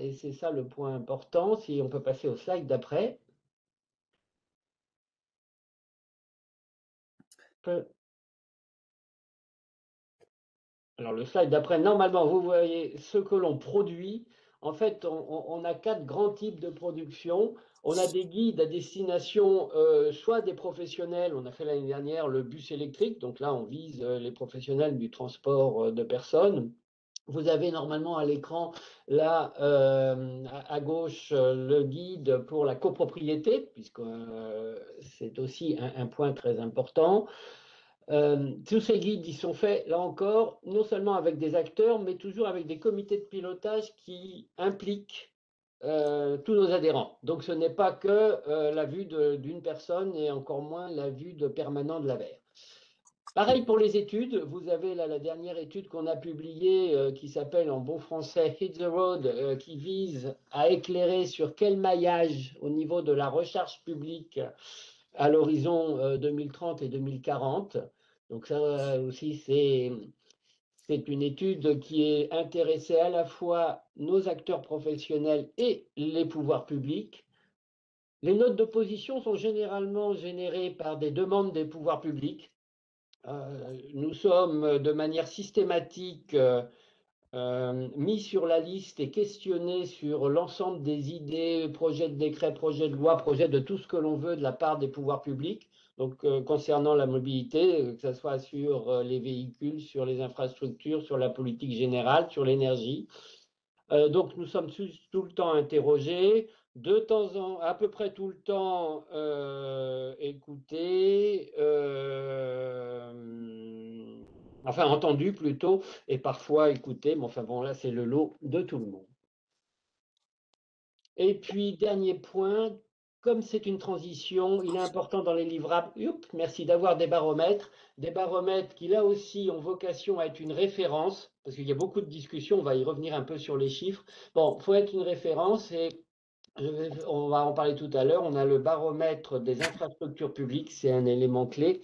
et c'est ça le point important. Si on peut passer au slide d'après. Alors le slide d'après, normalement, vous voyez ce que l'on produit. En fait, on a quatre grands types de production. On a des guides à destination soit des professionnels, on a fait l'année dernière le bus électrique, donc là on vise les professionnels du transport de personnes. Vous avez normalement à l'écran, là, à gauche, le guide pour la copropriété, puisque c'est aussi un point très important. Tous ces guides, ils sont faits, là encore, non seulement avec des acteurs, mais toujours avec des comités de pilotage qui impliquent tous nos adhérents. Donc ce n'est pas que la vue d'une personne et encore moins la vue de permanent de l'AVER. Pareil pour les études, vous avez là la dernière étude qu'on a publiée qui s'appelle en bon français Hit the Road, qui vise à éclairer sur quel maillage au niveau de la recherche publique à l'horizon 2030 et 2040. Donc ça aussi, c'est une étude qui est intéressée à la fois nos acteurs professionnels et les pouvoirs publics. Les notes d'opposition sont généralement générées par des demandes des pouvoirs publics. Nous sommes de manière systématique mis sur la liste et questionnés sur l'ensemble des idées, projets de décret, projets de loi, projets de tout ce que l'on veut de la part des pouvoirs publics. Donc, concernant la mobilité, que ce soit sur les véhicules, sur les infrastructures, sur la politique générale, sur l'énergie. Donc, nous sommes tout le temps interrogés, de temps en à peu près tout le temps écoutés, enfin entendus plutôt, et parfois écoutés, mais enfin bon, là c'est le lot de tout le monde. Et puis, dernier point, comme c'est une transition, il est important dans les livrables, merci, d'avoir des baromètres qui là aussi ont vocation à être une référence, parce qu'il y a beaucoup de discussions, on va y revenir un peu sur les chiffres. Bon, il faut être une référence et on va en parler tout à l'heure. On a le baromètre des infrastructures publiques, c'est un élément clé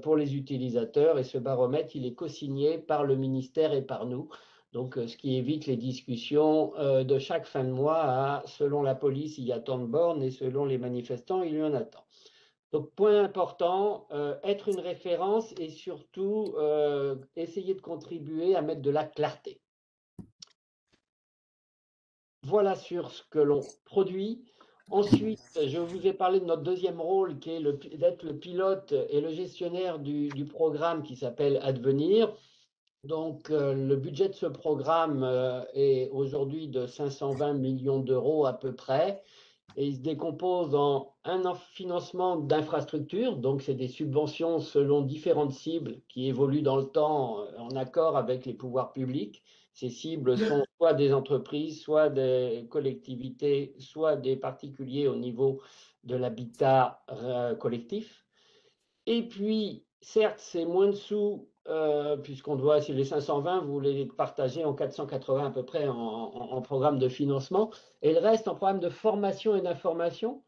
pour les utilisateurs et ce baromètre, il est co-signé par le ministère et par nous. Donc, ce qui évite les discussions de chaque fin de mois à, selon la police, il y a tant de bornes et selon les manifestants, il y en a tant. Donc, point important, être une référence et surtout essayer de contribuer à mettre de la clarté. Voilà sur ce que l'on produit. Ensuite, je vous ai parlé de notre deuxième rôle qui est d'être le pilote et le gestionnaire du programme qui s'appelle Advenir. Donc, le budget de ce programme est aujourd'hui de 520 millions d'euros à peu près. Et il se décompose en un financement d'infrastructures, donc c'est des subventions selon différentes cibles qui évoluent dans le temps en accord avec les pouvoirs publics. Ces cibles sont soit des entreprises, soit des collectivités, soit des particuliers au niveau de l'habitat collectif. Et puis, certes, c'est moins de sous, puisqu'on doit, si les 520, vous les partagez en 480 à peu près en programme de financement, et le reste en programme de formation et d'information,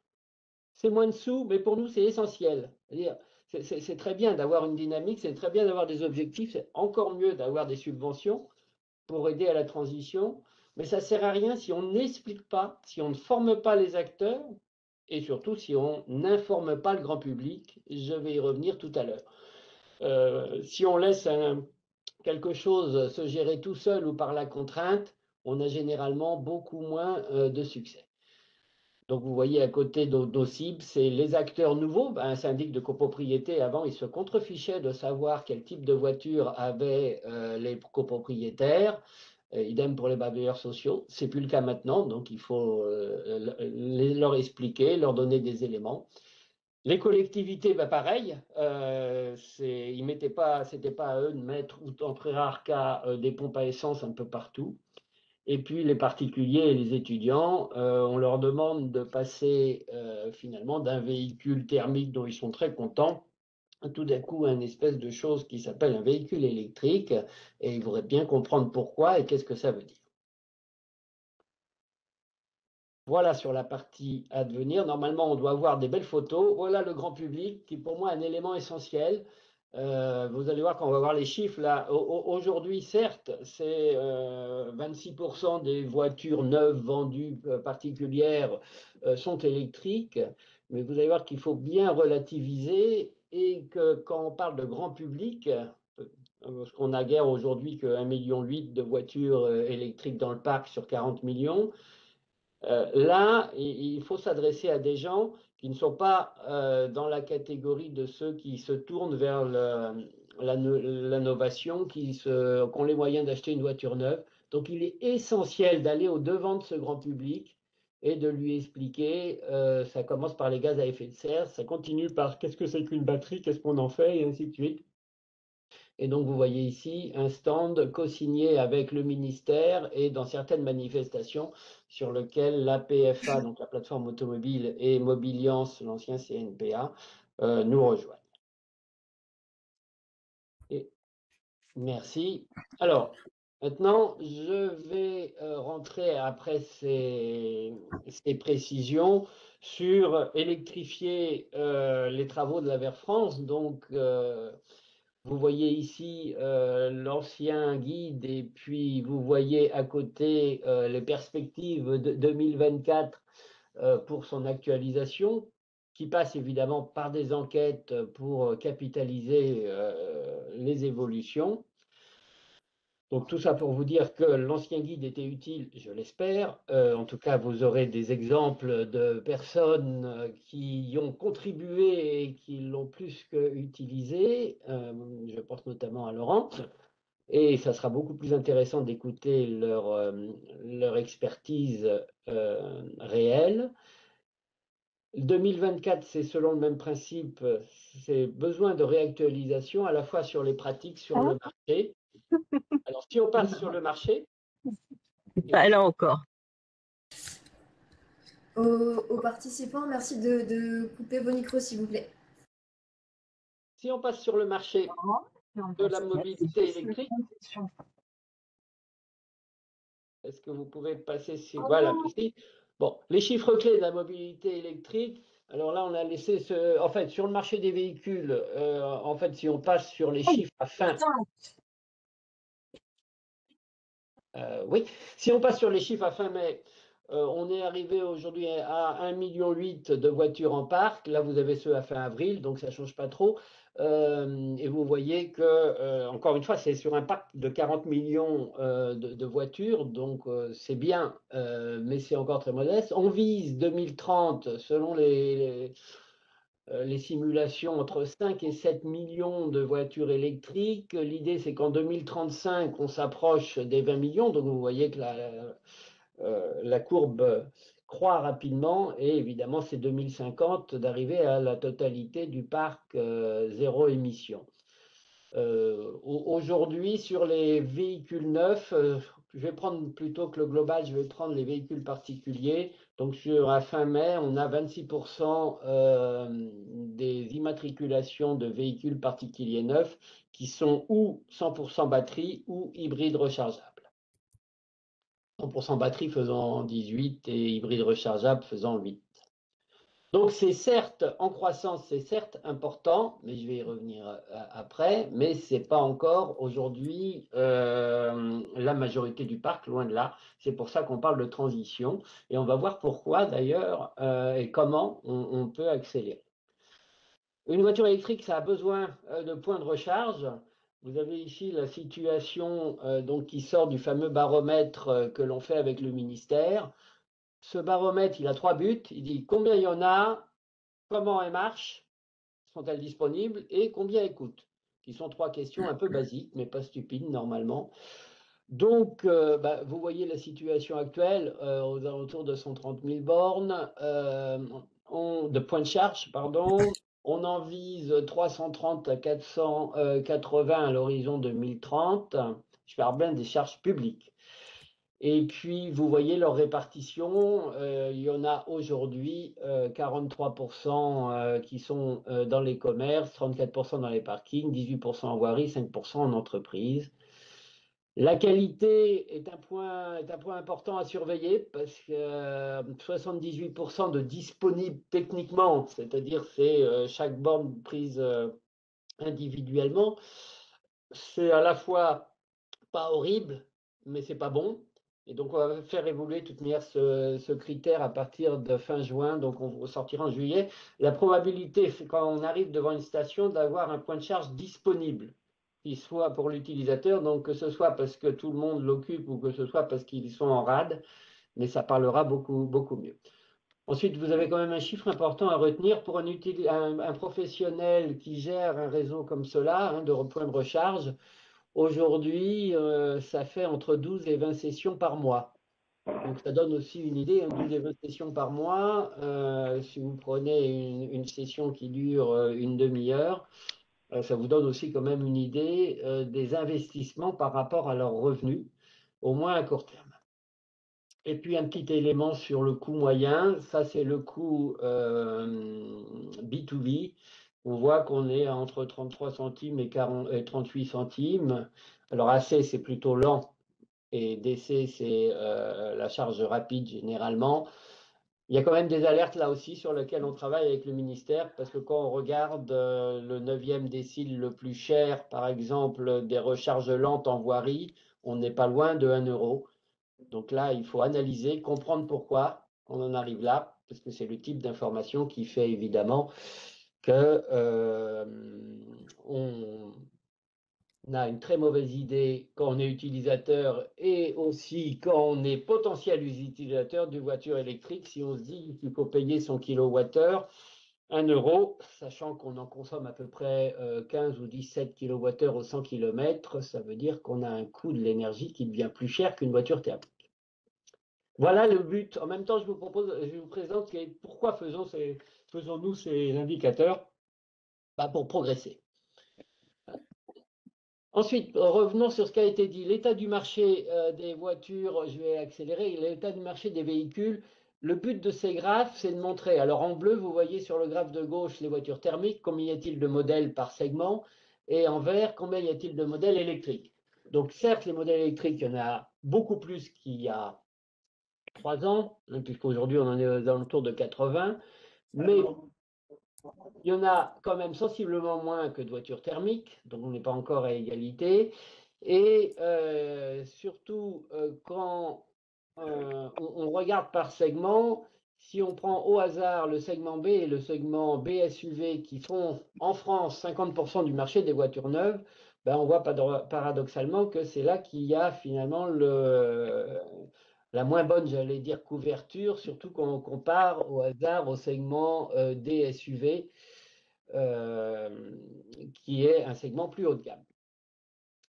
c'est moins de sous, mais pour nous, c'est essentiel. C'est très bien d'avoir une dynamique, c'est très bien d'avoir des objectifs, c'est encore mieux d'avoir des subventions pour aider à la transition, mais ça ne sert à rien si on n'explique pas, si on ne forme pas les acteurs, et surtout si on n'informe pas le grand public. Je vais y revenir tout à l'heure. Si on laisse quelque chose se gérer tout seul ou par la contrainte, on a généralement beaucoup moins de succès. Donc vous voyez à côté de nos cibles, c'est les acteurs nouveaux. Un syndic de copropriété, avant, il se contrefichait de savoir quel type de voiture avaient les copropriétaires. Idem pour les bailleurs sociaux. C'est plus le cas maintenant, donc il faut leur expliquer, leur donner des éléments. Les collectivités, bah pareil, c'était pas à eux de mettre, ou en très rare cas, des pompes à essence un peu partout. Et puis les particuliers et les étudiants, on leur demande de passer finalement d'un véhicule thermique dont ils sont très contents, tout d'un coup à une espèce de chose qui s'appelle un véhicule électrique, et ils voudraient bien comprendre pourquoi et qu'est-ce que ça veut dire. Voilà sur la partie à devenir. Normalement, on doit avoir des belles photos. Voilà le grand public qui, pour moi, est un élément essentiel. Vous allez voir quand on va voir les chiffres là. Aujourd'hui, certes, c'est 26% des voitures neuves vendues particulières sont électriques, mais vous allez voir qu'il faut bien relativiser et que quand on parle de grand public, parce qu'on a guère aujourd'hui que 1,8 million de voitures électriques dans le parc sur 40 millions. Là, il faut s'adresser à des gens qui ne sont pas dans la catégorie de ceux qui se tournent vers l'innovation, qui ont les moyens d'acheter une voiture neuve. Donc, il est essentiel d'aller au-devant de ce grand public et de lui expliquer, ça commence par les gaz à effet de serre, ça continue par qu'est-ce que c'est qu'une batterie, qu'est-ce qu'on en fait, et ainsi de suite. Et donc, vous voyez ici un stand co-signé avec le ministère et dans certaines manifestations sur lequel la PFA, donc la plateforme automobile, et Mobiliance, l'ancien CNPA, nous rejoignent. Et merci. Alors, maintenant, je vais rentrer après ces précisions sur électrifier les travaux de la Vert France. Donc, vous voyez ici l'ancien guide et puis vous voyez à côté les perspectives de 2024 pour son actualisation, qui passe évidemment par des enquêtes pour capitaliser les évolutions. Donc tout ça pour vous dire que l'ancien guide était utile, je l'espère. En tout cas, vous aurez des exemples de personnes qui y ont contribué et qui l'ont plus qu'utilisé. Je pense notamment à Laurent. Et ça sera beaucoup plus intéressant d'écouter leur expertise réelle. 2024, c'est selon le même principe, c'est besoin de réactualisation à la fois sur les pratiques, sur le marché. Alors, si on passe sur le marché, Pas là encore. Aux participants, merci de couper vos micros, s'il vous plaît. si on passe sur le marché de la mobilité électrique, est-ce que vous pouvez passer sur... Voilà, ici. Bon, les chiffres clés de la mobilité électrique. Alors là, on a laissé ce... En fait, sur le marché des véhicules, en fait, si on passe sur les chiffres à fin... oui, si on passe sur les chiffres à fin mai, on est arrivé aujourd'hui à 1,8 million de voitures en parc. Là, vous avez ceux à fin avril, donc ça ne change pas trop. Et vous voyez que, encore une fois, c'est sur un parc de 40 millions de voitures, donc c'est bien, mais c'est encore très modeste. On vise 2030, selon les simulations, entre 5 et 7 millions de voitures électriques. L'idée, c'est qu'en 2035, on s'approche des 20 millions. Donc, vous voyez que la courbe croît rapidement. Et évidemment, c'est 2050 d'arriver à la totalité du parc zéro émission. Aujourd'hui, sur les véhicules neufs, je vais prendre plutôt que le global, je vais prendre les véhicules particuliers. Donc, à fin mai, on a 26% des immatriculations de véhicules particuliers neufs qui sont ou 100% batterie ou hybrides rechargeables. 100% batterie faisant 18 et hybride rechargeable faisant 8. Donc c'est certes en croissance, c'est certes important, mais je vais y revenir après, mais ce n'est pas encore aujourd'hui la majorité du parc, loin de là. C'est pour ça qu'on parle de transition et on va voir pourquoi d'ailleurs et comment on peut accélérer. Une voiture électrique, ça a besoin de points de recharge. Vous avez ici la situation donc, qui sort du fameux baromètre que l'on fait avec le ministère. Ce baromètre, il a 3 buts. Il dit combien il y en a, comment elles marchent, sont-elles disponibles et combien elles coûtent, qui sont 3 questions un peu basiques, mais pas stupides normalement. Donc, vous voyez la situation actuelle, aux alentours de 130 000 bornes de points de charge, pardon. On en vise 330 à 480 à l'horizon 2030. Je parle bien des charges publiques. Et puis, vous voyez leur répartition. Il y en a aujourd'hui 43% qui sont dans les commerces, 34% dans les parkings, 18% en voirie, 5% en entreprise. La qualité est un point important à surveiller parce que 78% de disponibles techniquement, c'est-à-dire c'est chaque borne prise individuellement, c'est à la fois pas horrible, mais c'est pas bon. Et donc, on va faire évoluer de toute manière ce critère à partir de fin juin. Donc, on sortira en juillet. La probabilité, quand on arrive devant une station, d'avoir un point de charge disponible, qui soit pour l'utilisateur, donc que ce soit parce que tout le monde l'occupe ou que ce soit parce qu'ils sont en rade, mais ça parlera beaucoup, beaucoup mieux. Ensuite, vous avez quand même un chiffre important à retenir pour un professionnel qui gère un réseau comme cela, de points de recharge. Aujourd'hui, ça fait entre 12 et 20 sessions par mois. Donc, ça donne aussi une idée, 12 et 20 sessions par mois. Si vous prenez une session qui dure une demi-heure, ça vous donne aussi quand même une idée des investissements par rapport à leurs revenus, au moins à court terme. Et puis, un petit élément sur le coût moyen, ça c'est le coût B2B. On voit qu'on est entre 33 centimes et 38 centimes. Alors, AC, c'est plutôt lent et DC, c'est la charge rapide généralement. Il y a quand même des alertes là aussi sur lesquelles on travaille avec le ministère parce que quand on regarde le 9e décile le plus cher, par exemple, des recharges lentes en voirie, on n'est pas loin de 1 euro. Donc là, il faut analyser, comprendre pourquoi on en arrive là, parce que c'est le type d'information qui fait évidemment que on a une très mauvaise idée quand on est utilisateur et aussi quand on est potentiel utilisateur d'une voiture électrique, si on se dit qu'il faut payer son kilowattheure 1 euro, sachant qu'on en consomme à peu près 15 ou 17 kWh au 100 km, ça veut dire qu'on a un coût de l'énergie qui devient plus cher qu'une voiture thermique. Voilà le but. En même temps, je vous présente pourquoi faisons-nous ces indicateurs pour progresser. Ensuite, revenons sur ce qui a été dit. L'état du marché des voitures, je vais accélérer, l'état du marché des véhicules. Le but de ces graphes, c'est de montrer. Alors en bleu, vous voyez sur le graphe de gauche les voitures thermiques, combien y a-t-il de modèles par segment, et en vert, combien y a-t-il de modèles électriques. Donc certes, les modèles électriques, il y en a beaucoup plus qu'il y a 3 ans, puisqu'aujourd'hui on en est dans le tour de 80, mais il y en a quand même sensiblement moins que de voitures thermiques, donc on n'est pas encore à égalité. Et surtout, quand on regarde par segment, si on prend au hasard le segment B et le segment BSUV qui font en France 50% du marché des voitures neuves, ben on voit paradoxalement que c'est là qu'il y a finalement la moins bonne, j'allais dire, couverture, surtout quand on compare au hasard au segment DSUV, qui est un segment plus haut de gamme.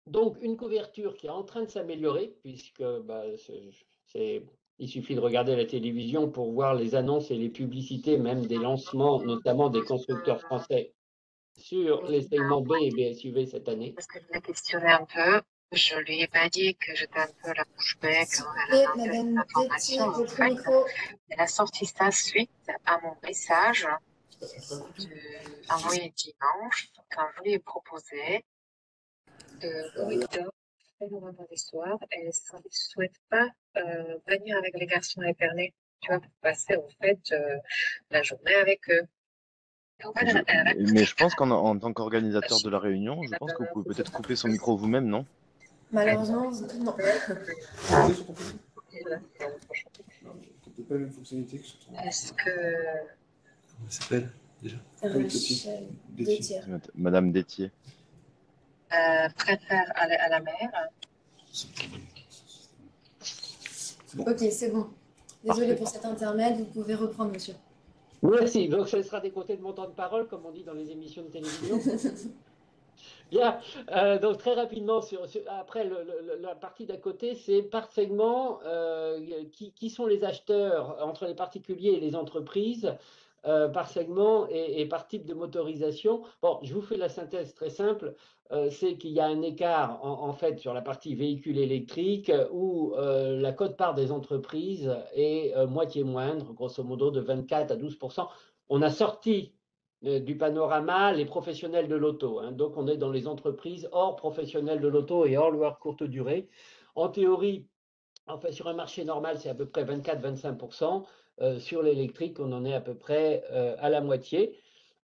Donc, une couverture qui est en train de s'améliorer, puisque il suffit de regarder la télévision pour voir les annonces et les publicités, même des lancements, notamment des constructeurs français, sur les segments B et BSUV cette année. Parce que je l'ai questionné un peu. Je lui ai pas dit que j'étais un peu la bouche bée quand elle a demandé cette information. En fait, elle a sorti ça suite à mon message envoyé dimanche quand je lui ai proposé de corridor le vendredi soir et elle ne souhaite pas venir avec les garçons à Épernay, tu vois, pour passer au fait la journée avec eux. Mais je pense qu'en tant qu'organisateur de la réunion, je pense que vous pouvez peut-être couper son micro vous-même, non? Malheureusement, non. Est-ce que... Comment elle s'appelle déjà? Rachel Détier. Madame Détier. préfère aller à la mer? Ok, c'est bon. Désolée pour cet intermède, vous pouvez reprendre, monsieur. Merci. Donc, ce sera décompté de mon temps de parole, comme on dit dans les émissions de télévision. Bien. Donc, très rapidement, après, la partie d'à côté, c'est par segment, qui sont les acheteurs entre les particuliers et les entreprises, par segment et par type de motorisation. Bon, je vous fais la synthèse très simple. C'est qu'il y a un écart, en fait, sur la partie véhicule électrique où la quote-part des entreprises est moitié moindre, grosso modo de 24 à 12%. On a sorti du panorama les professionnels de l'auto. Donc, on est dans les entreprises hors professionnels de l'auto et hors loi courte durée. En théorie, en fait, sur un marché normal, c'est à peu près 24-25%. Sur l'électrique, on en est à peu près à la moitié.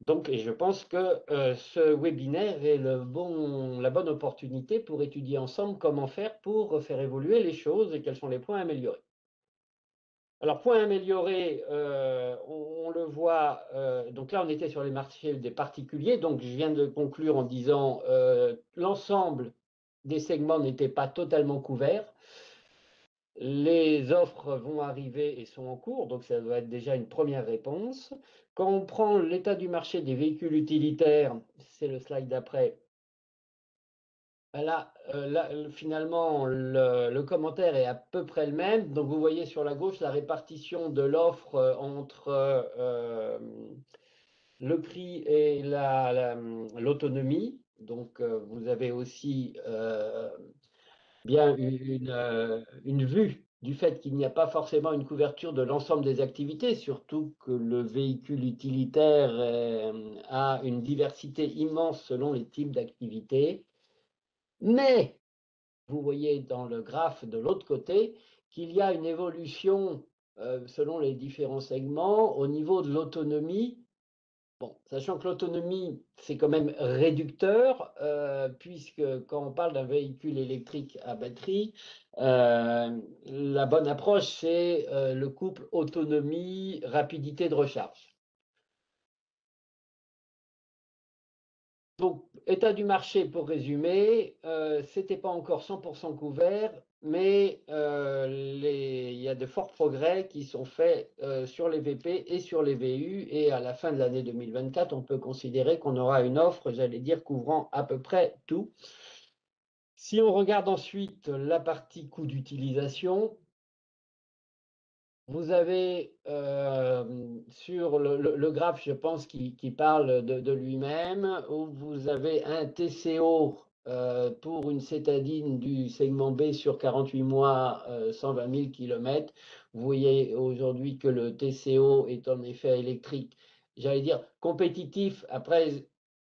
Donc, et je pense que ce webinaire est la bonne opportunité pour étudier ensemble comment faire pour faire évoluer les choses et quels sont les points à améliorer. Alors, point amélioré, on le voit, donc là on était sur les marchés des particuliers, donc je viens de conclure en disant l'ensemble des segments n'était pas totalement couverts. Les offres vont arriver et sont en cours, donc ça doit être déjà une première réponse. Quand on prend l'état du marché des véhicules utilitaires, c'est le slide d'après, là, finalement, le commentaire est à peu près le même. Donc, vous voyez sur la gauche la répartition de l'offre entre le prix et l'autonomie. Donc, vous avez aussi bien une vue du fait qu'il n'y a pas forcément une couverture de l'ensemble des activités, surtout que le véhicule utilitaire a une diversité immense selon les types d'activités. Mais vous voyez dans le graphe de l'autre côté qu'il y a une évolution selon les différents segments au niveau de l'autonomie. Bon, sachant que l'autonomie, c'est quand même réducteur, puisque quand on parle d'un véhicule électrique à batterie, la bonne approche, c'est le couple autonomie-rapidité de recharge. Donc, état du marché, pour résumer, c'était pas encore 100% couvert, mais il y a de forts progrès qui sont faits sur les VP et sur les VU, et à la fin de l'année 2024, on peut considérer qu'on aura une offre, j'allais dire, couvrant à peu près tout. Si on regarde ensuite la partie coût d'utilisation, vous avez sur le graphe, je pense, qui parle de lui-même, où vous avez un TCO pour une cétadine du segment B sur 48 mois, 120 000 km. Vous voyez aujourd'hui que le TCO est en effet électrique, j'allais dire compétitif. Après,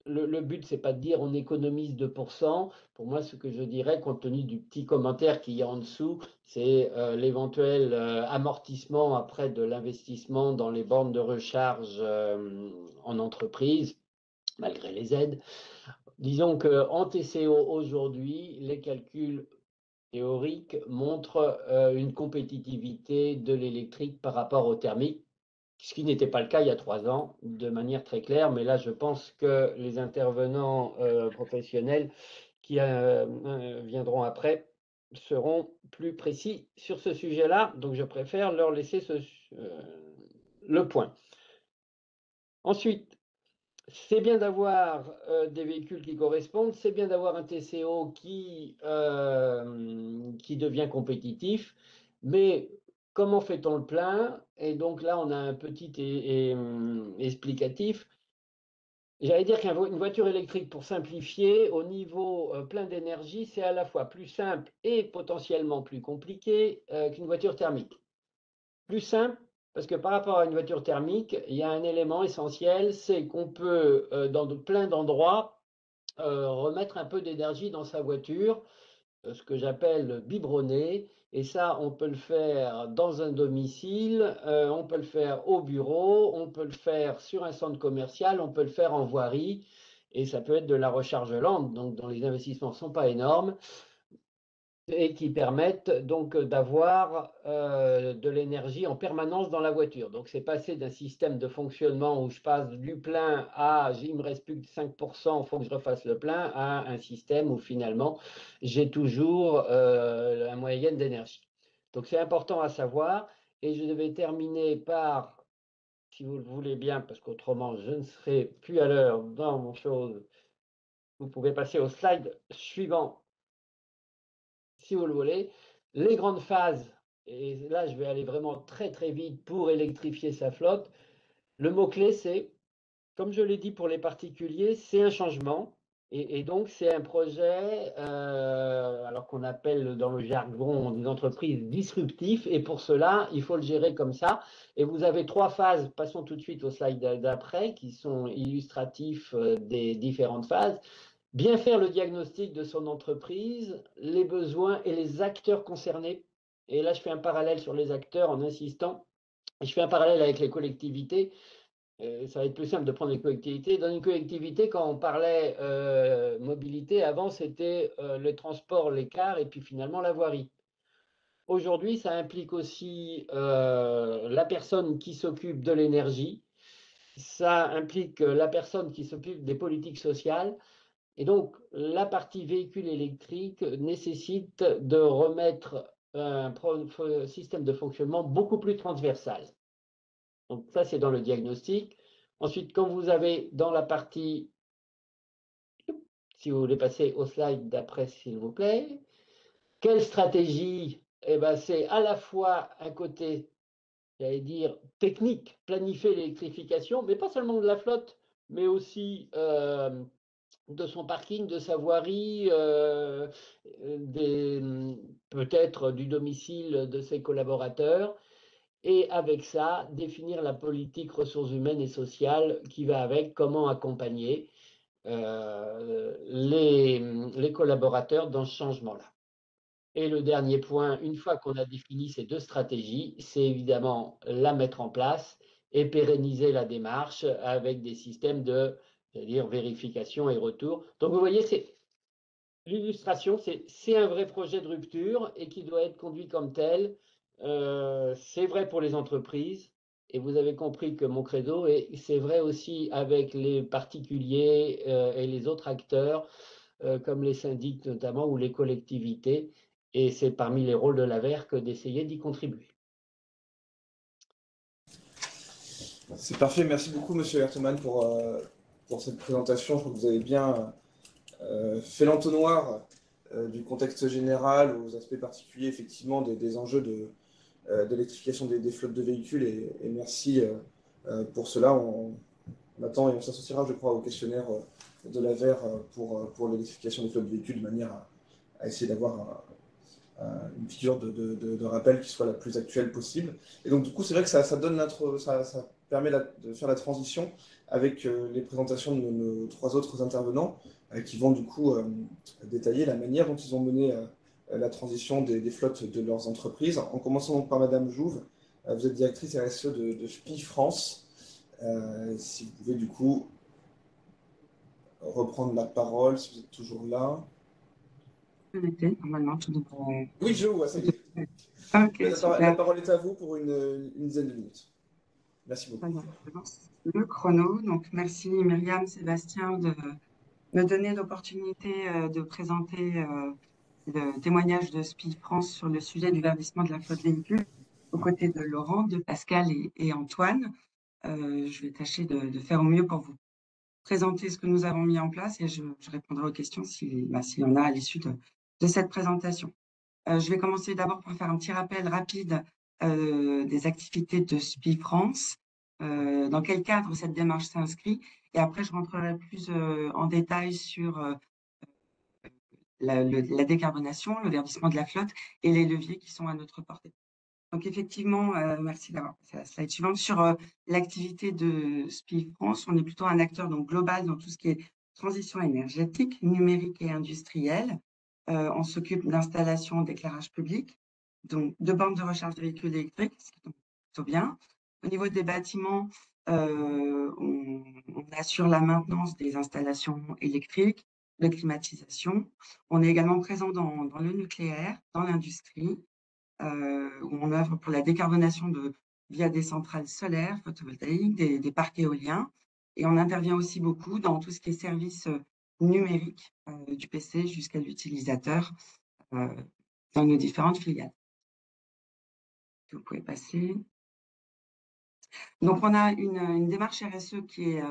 le but, c'est pas de dire on économise 2%. Pour moi, ce que je dirais, compte tenu du petit commentaire qu'il y a en dessous, c'est l'éventuel amortissement après de l'investissement dans les bornes de recharge en entreprise, malgré les aides. Disons qu'en TCO aujourd'hui, les calculs théoriques montrent une compétitivité de l'électrique par rapport au thermique, ce qui n'était pas le cas il y a 3 ans, de manière très claire. Mais là, je pense que les intervenants professionnels qui viendront après seront plus précis sur ce sujet-là. Donc, je préfère leur laisser le point. Ensuite, c'est bien d'avoir des véhicules qui correspondent, c'est bien d'avoir un TCO qui devient compétitif, mais comment fait-on le plein? Et donc là, on a un petit explicatif. J'allais dire qu'une voiture électrique, pour simplifier, au niveau plein d'énergie, c'est à la fois plus simple et potentiellement plus compliqué qu'une voiture thermique. Plus simple, parce que par rapport à une voiture thermique, il y a un élément essentiel, c'est qu'on peut, dans plein d'endroits, remettre un peu d'énergie dans sa voiture, ce que j'appelle biberonner. Et ça, on peut le faire dans un domicile, on peut le faire au bureau, on peut le faire sur un centre commercial, on peut le faire en voirie, et ça peut être de la recharge lente, donc dont les investissements ne sont pas énormes, et qui permettent donc d'avoir de l'énergie en permanence dans la voiture. Donc c'est passer d'un système de fonctionnement où je passe du plein à il me reste plus que 5%, il faut que je refasse le plein, à un système où finalement j'ai toujours la moyenne d'énergie. Donc c'est important à savoir, et je vais terminer par, si vous le voulez bien, parce qu'autrement je ne serai plus à l'heure dans mon chose, vous pouvez passer au slide suivant si vous le voulez, les grandes phases, et là je vais aller vraiment très très vite pour électrifier sa flotte. Le mot-clé, c'est, comme je l'ai dit pour les particuliers, c'est un changement. Et donc, c'est un projet, alors qu'on appelle dans le jargon des entreprises disruptif. Et pour cela, il faut le gérer comme ça. Et vous avez 3 phases, passons tout de suite au slide d'après, qui sont illustratifs des différentes phases. Bien faire le diagnostic de son entreprise, les besoins et les acteurs concernés. Et là, je fais un parallèle sur les acteurs en insistant. Et je fais un parallèle avec les collectivités. ça va être plus simple de prendre les collectivités. Dans une collectivité, quand on parlait mobilité, avant, c'était le transport, les cars et puis finalement la voirie. Aujourd'hui, ça implique aussi la personne qui s'occupe de l'énergie, ça implique la personne qui s'occupe des politiques sociales. Et donc, la partie véhicule électrique nécessite de remettre un système de fonctionnement beaucoup plus transversal. Donc, ça, c'est dans le diagnostic. Ensuite, quand vous avez dans la partie, si vous voulez passer au slide d'après, s'il vous plaît, quelle stratégie? Eh ben, c'est à la fois un côté, j'allais dire, technique, planifier l'électrification, mais pas seulement de la flotte, mais aussi de son parking, de sa voirie, peut-être du domicile de ses collaborateurs, et avec ça, définir la politique ressources humaines et sociales qui va avec, comment accompagner les collaborateurs dans ce changement-là. Et le dernier point, une fois qu'on a défini ces deux stratégies, c'est évidemment la mettre en place et pérenniser la démarche avec des systèmes de, c'est-à-dire vérification et retour. Donc vous voyez, c'est l'illustration, c'est un vrai projet de rupture et qui doit être conduit comme tel. C'est vrai pour les entreprises et vous avez compris que mon credo, et c'est vrai aussi avec les particuliers et les autres acteurs, comme les syndics notamment ou les collectivités. Et c'est parmi les rôles de l'AVER que d'essayer d'y contribuer. C'est parfait, merci beaucoup Monsieur Hertemann pour cette présentation. Je crois que vous avez bien fait l'entonnoir du contexte général aux aspects particuliers effectivement des enjeux de l'électrification des flottes de véhicules et merci pour cela. On attend et on s'associera, je crois, au questionnaire de l'AVER pour l'électrification des flottes de véhicules de manière à essayer d'avoir une figure de rappel qui soit la plus actuelle possible. Et donc, du coup, c'est vrai que ça permet de faire la transition avec les présentations de nos trois autres intervenants qui vont, du coup, détailler la manière dont ils ont mené la transition des flottes de leurs entreprises. En commençant donc par Madame Jouve, vous êtes directrice RSE de SPI France. Si vous pouvez, du coup, reprendre la parole, si vous êtes toujours là. Normalement, tout devrait... Oui, je vois, ça y est. Ok, la parole est à vous pour une dizaine de minutes. Merci beaucoup. Je lance le chrono. Donc, merci Myriam, Sébastien de me donner l'opportunité de présenter le témoignage de SPI France sur le sujet du verdissement de la flotte véhicule aux côtés de Laurent, de Pascal et Antoine. Je vais tâcher de faire au mieux pour vous présenter ce que nous avons mis en place et je répondrai aux questions s'il y en a à l'issue de cette présentation. Je vais commencer d'abord par faire un petit rappel rapide des activités de SPI France, dans quel cadre cette démarche s'inscrit, et après je rentrerai plus en détail sur la décarbonation, le verdissement de la flotte et les leviers qui sont à notre portée. Donc effectivement, merci d'avoir passé à la slide suivante. Sur l'activité de SPI France, on est plutôt un acteur donc global dans tout ce qui est transition énergétique, numérique et industrielle. On s'occupe d'installation d'éclairage public, donc de bornes de recharge de véhicules électriques, ce qui est plutôt bien. Au niveau des bâtiments, on assure la maintenance des installations électriques, de climatisation. On est également présent dans le nucléaire, dans l'industrie, où on œuvre pour la décarbonation via des centrales solaires, photovoltaïques, des parcs éoliens. Et on intervient aussi beaucoup dans tout ce qui est services numériques, du PC jusqu'à l'utilisateur, dans nos différentes filiales. Vous pouvez passer. Donc, on a une démarche RSE qui est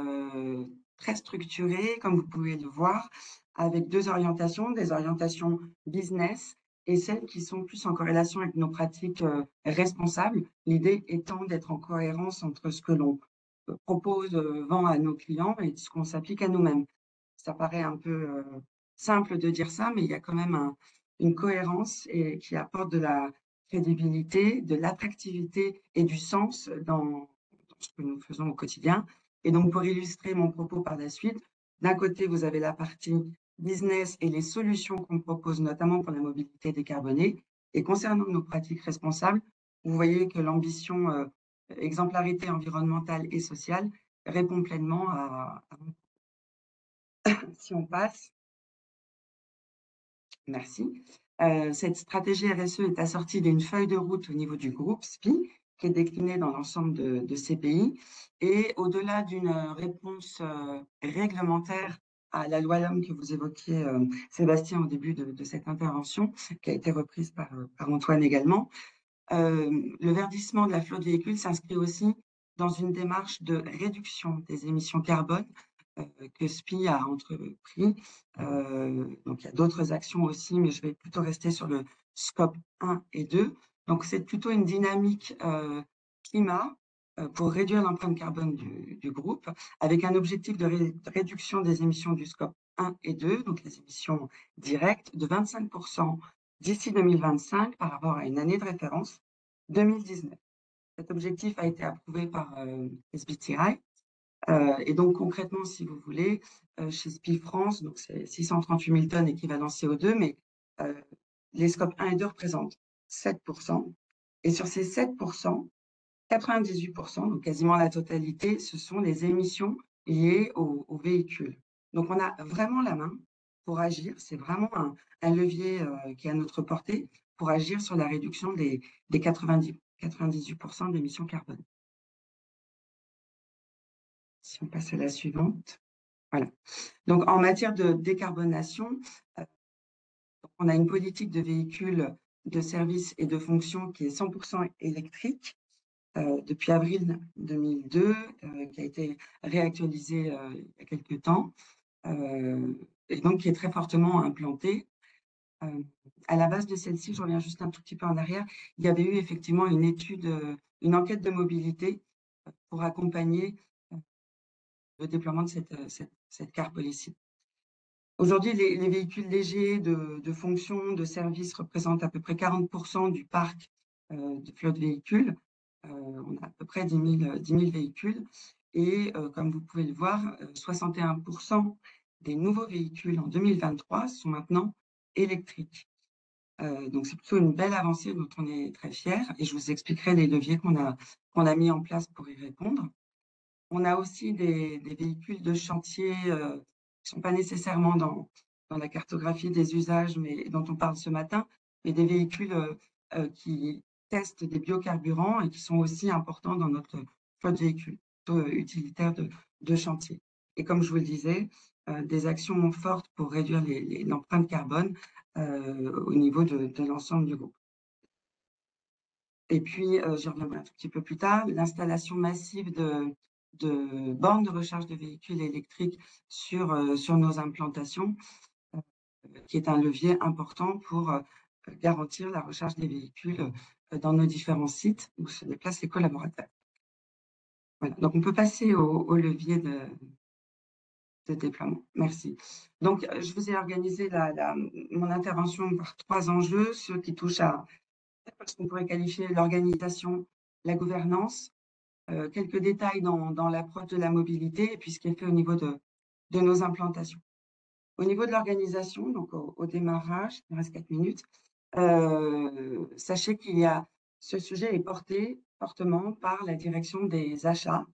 très structurée, comme vous pouvez le voir, avec deux orientations, des orientations business et celles qui sont plus en corrélation avec nos pratiques responsables. L'idée étant d'être en cohérence entre ce que l'on propose, vend à nos clients et ce qu'on s'applique à nous-mêmes. Ça paraît un peu simple de dire ça, mais il y a quand même une cohérence et qui apporte de la crédibilité, de l'attractivité et du sens dans ce que nous faisons au quotidien. Et donc, pour illustrer mon propos par la suite, d'un côté, vous avez la partie business et les solutions qu'on propose, notamment pour la mobilité décarbonée. Et concernant nos pratiques responsables, vous voyez que l'ambition exemplarité environnementale et sociale répond pleinement à Si on passe, merci. Cette stratégie RSE est assortie d'une feuille de route au niveau du groupe SPI, qui est déclinée dans l'ensemble de ces pays. Et au-delà d'une réponse réglementaire à la loi LOM que vous évoquiez, Sébastien, au début de cette intervention, qui a été reprise par Antoine également, le verdissement de la flotte de véhicules s'inscrit aussi dans une démarche de réduction des émissions carbone que SPI a entrepris. Donc, il y a d'autres actions aussi, mais je vais plutôt rester sur le scope 1 et 2. Donc, c'est plutôt une dynamique climat pour réduire l'empreinte carbone du groupe, avec un objectif de réduction des émissions du scope 1 et 2, donc les émissions directes, de 25% d'ici 2025 par rapport à une année de référence, 2019. Cet objectif a été approuvé par SBTi. Et donc, concrètement, si vous voulez, chez SPI France, donc c'est 638 000 tonnes équivalent CO2, mais les scopes 1 et 2 représentent 7%. Et sur ces 7%, 98%, donc quasiment la totalité, ce sont les émissions liées aux véhicules. Donc, on a vraiment la main pour agir. C'est vraiment un levier qui est à notre portée pour agir sur la réduction des 98% d'émissions carbone. Si on passe à la suivante. Voilà. Donc, en matière de décarbonation, on a une politique de véhicules, de services et de fonctions qui est 100% électrique depuis avril 2002, qui a été réactualisée il y a quelques temps, et donc qui est très fortement implantée. À la base de celle-ci, je reviens juste un tout petit peu en arrière, il y avait eu effectivement une étude, une enquête de mobilité pour accompagner le déploiement de cette car policy. Aujourd'hui, les véhicules légers de fonction, de service représentent à peu près 40% du parc de flotte véhicules. On a à peu près 10 000 véhicules. Et comme vous pouvez le voir, 61% des nouveaux véhicules en 2023 sont maintenant électriques. Donc, c'est plutôt une belle avancée dont on est très fiers. Et je vous expliquerai les leviers qu'on a mis en place pour y répondre. On a aussi des véhicules de chantier qui ne sont pas nécessairement dans la cartographie des usages mais dont on parle ce matin, mais des véhicules qui testent des biocarburants et qui sont aussi importants dans notre flotte de véhicules plutôt utilitaires de chantier. Et comme je vous le disais, des actions fortes pour réduire l'empreinte carbone au niveau de l'ensemble du groupe. Et puis, j'y reviendrai un tout petit peu plus tard, l'installation massive de bornes de recharge de véhicules électriques sur nos implantations, qui est un levier important pour garantir la recharge des véhicules dans nos différents sites où se déplacent les collaborateurs. Voilà. Donc, on peut passer au levier de déploiement. Merci. Donc, je vous ai organisé mon intervention par 3 enjeux, ceux qui touchent à ce qu'on pourrait qualifier l'organisation, la gouvernance, quelques détails dans l'approche de la mobilité et puis ce qui est fait au niveau de nos implantations. Au niveau de l'organisation, donc au démarrage, il me reste 4 minutes, sachez ce sujet est porté fortement par la direction des achats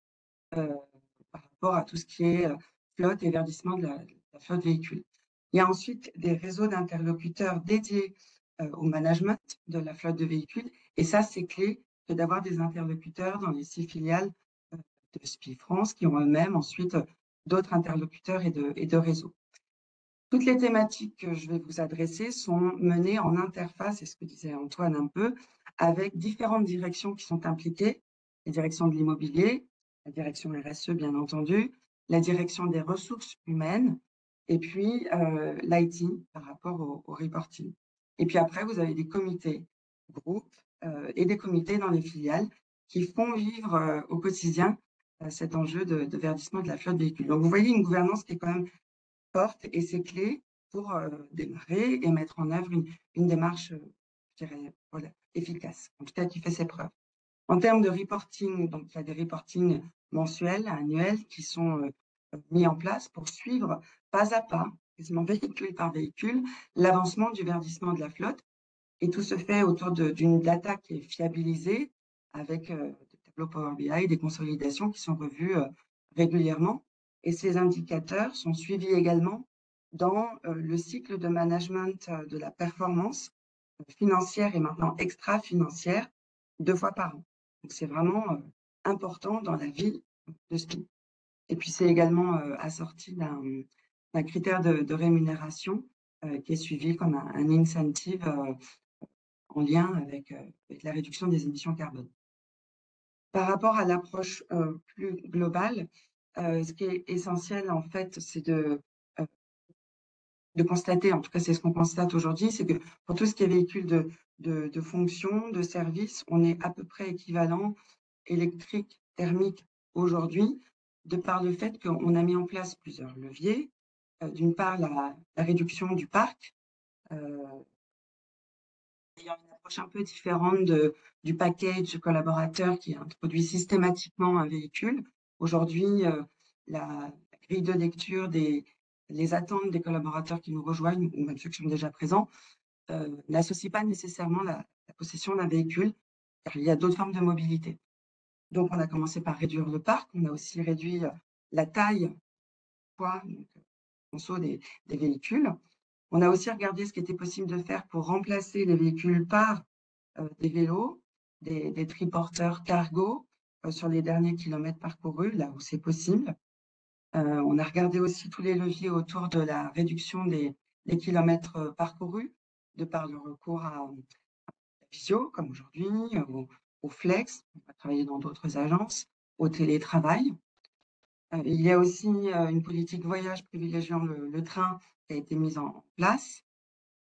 par rapport à tout ce qui est flotte et verdissement de la flotte véhicule. Il y a ensuite des réseaux d'interlocuteurs dédiés au management de la flotte de véhicules et ça, c'est clé que d'avoir des interlocuteurs dans les 6 filiales de SPI France qui ont eux-mêmes ensuite d'autres interlocuteurs et de réseaux. Toutes les thématiques que je vais vous adresser sont menées en interface, c'est ce que disait Antoine un peu, avec différentes directions qui sont impliquées, les directions de l'immobilier, la direction RSE bien entendu, la direction des ressources humaines et puis l'IT par rapport au reporting. Et puis après, vous avez des comités groupes et des comités dans les filiales qui font vivre au quotidien cet enjeu de verdissement de la flotte véhicule. Donc, vous voyez une gouvernance qui est quand même forte et c'est clé pour démarrer et mettre en œuvre une démarche, je dirais, voilà, efficace, en tout cas qui fait ses preuves. En termes de reporting, donc il y a des reportings mensuels, annuels qui sont mis en place pour suivre pas à pas, quasiment véhicule par véhicule, l'avancement du verdissement de la flotte. Et tout se fait autour d'une data qui est fiabilisée avec des tableaux Power BI, des consolidations qui sont revues régulièrement. Et ces indicateurs sont suivis également dans le cycle de management de la performance financière et maintenant extra-financière 2 fois par an. Donc, c'est vraiment important dans la vie de SPI. Et puis, c'est également assorti d'un critère de rémunération qui est suivi comme un incentive en lien avec la réduction des émissions carbone. Par rapport à l'approche plus globale, ce qui est essentiel, en fait, c'est de constater, en tout cas c'est ce qu'on constate aujourd'hui, c'est que pour tout ce qui est véhicule de fonction, de service, on est à peu près équivalent électrique, thermique aujourd'hui, de par le fait qu'on a mis en place plusieurs leviers. D'une part, la réduction du parc, ayant une approche un peu différente du package collaborateur qui introduit systématiquement un véhicule. Aujourd'hui, la grille de lecture les attentes des collaborateurs qui nous rejoignent, ou même ceux qui sont déjà présents, n'associe pas nécessairement la possession d'un véhicule, car il y a d'autres formes de mobilité. Donc, on a commencé par réduire le parc, on a aussi réduit la taille, poids, conso des véhicules. On a aussi regardé ce qui était possible de faire pour remplacer les véhicules par des vélos, des triporteurs cargo sur les derniers kilomètres parcourus, là où c'est possible. On a regardé aussi tous les leviers autour de la réduction des kilomètres parcourus, de par le recours à la visio, comme aujourd'hui, au flex, on va travailler dans d'autres agences, au télétravail. Il y a aussi une politique voyage privilégiant le train qui a été mise en place.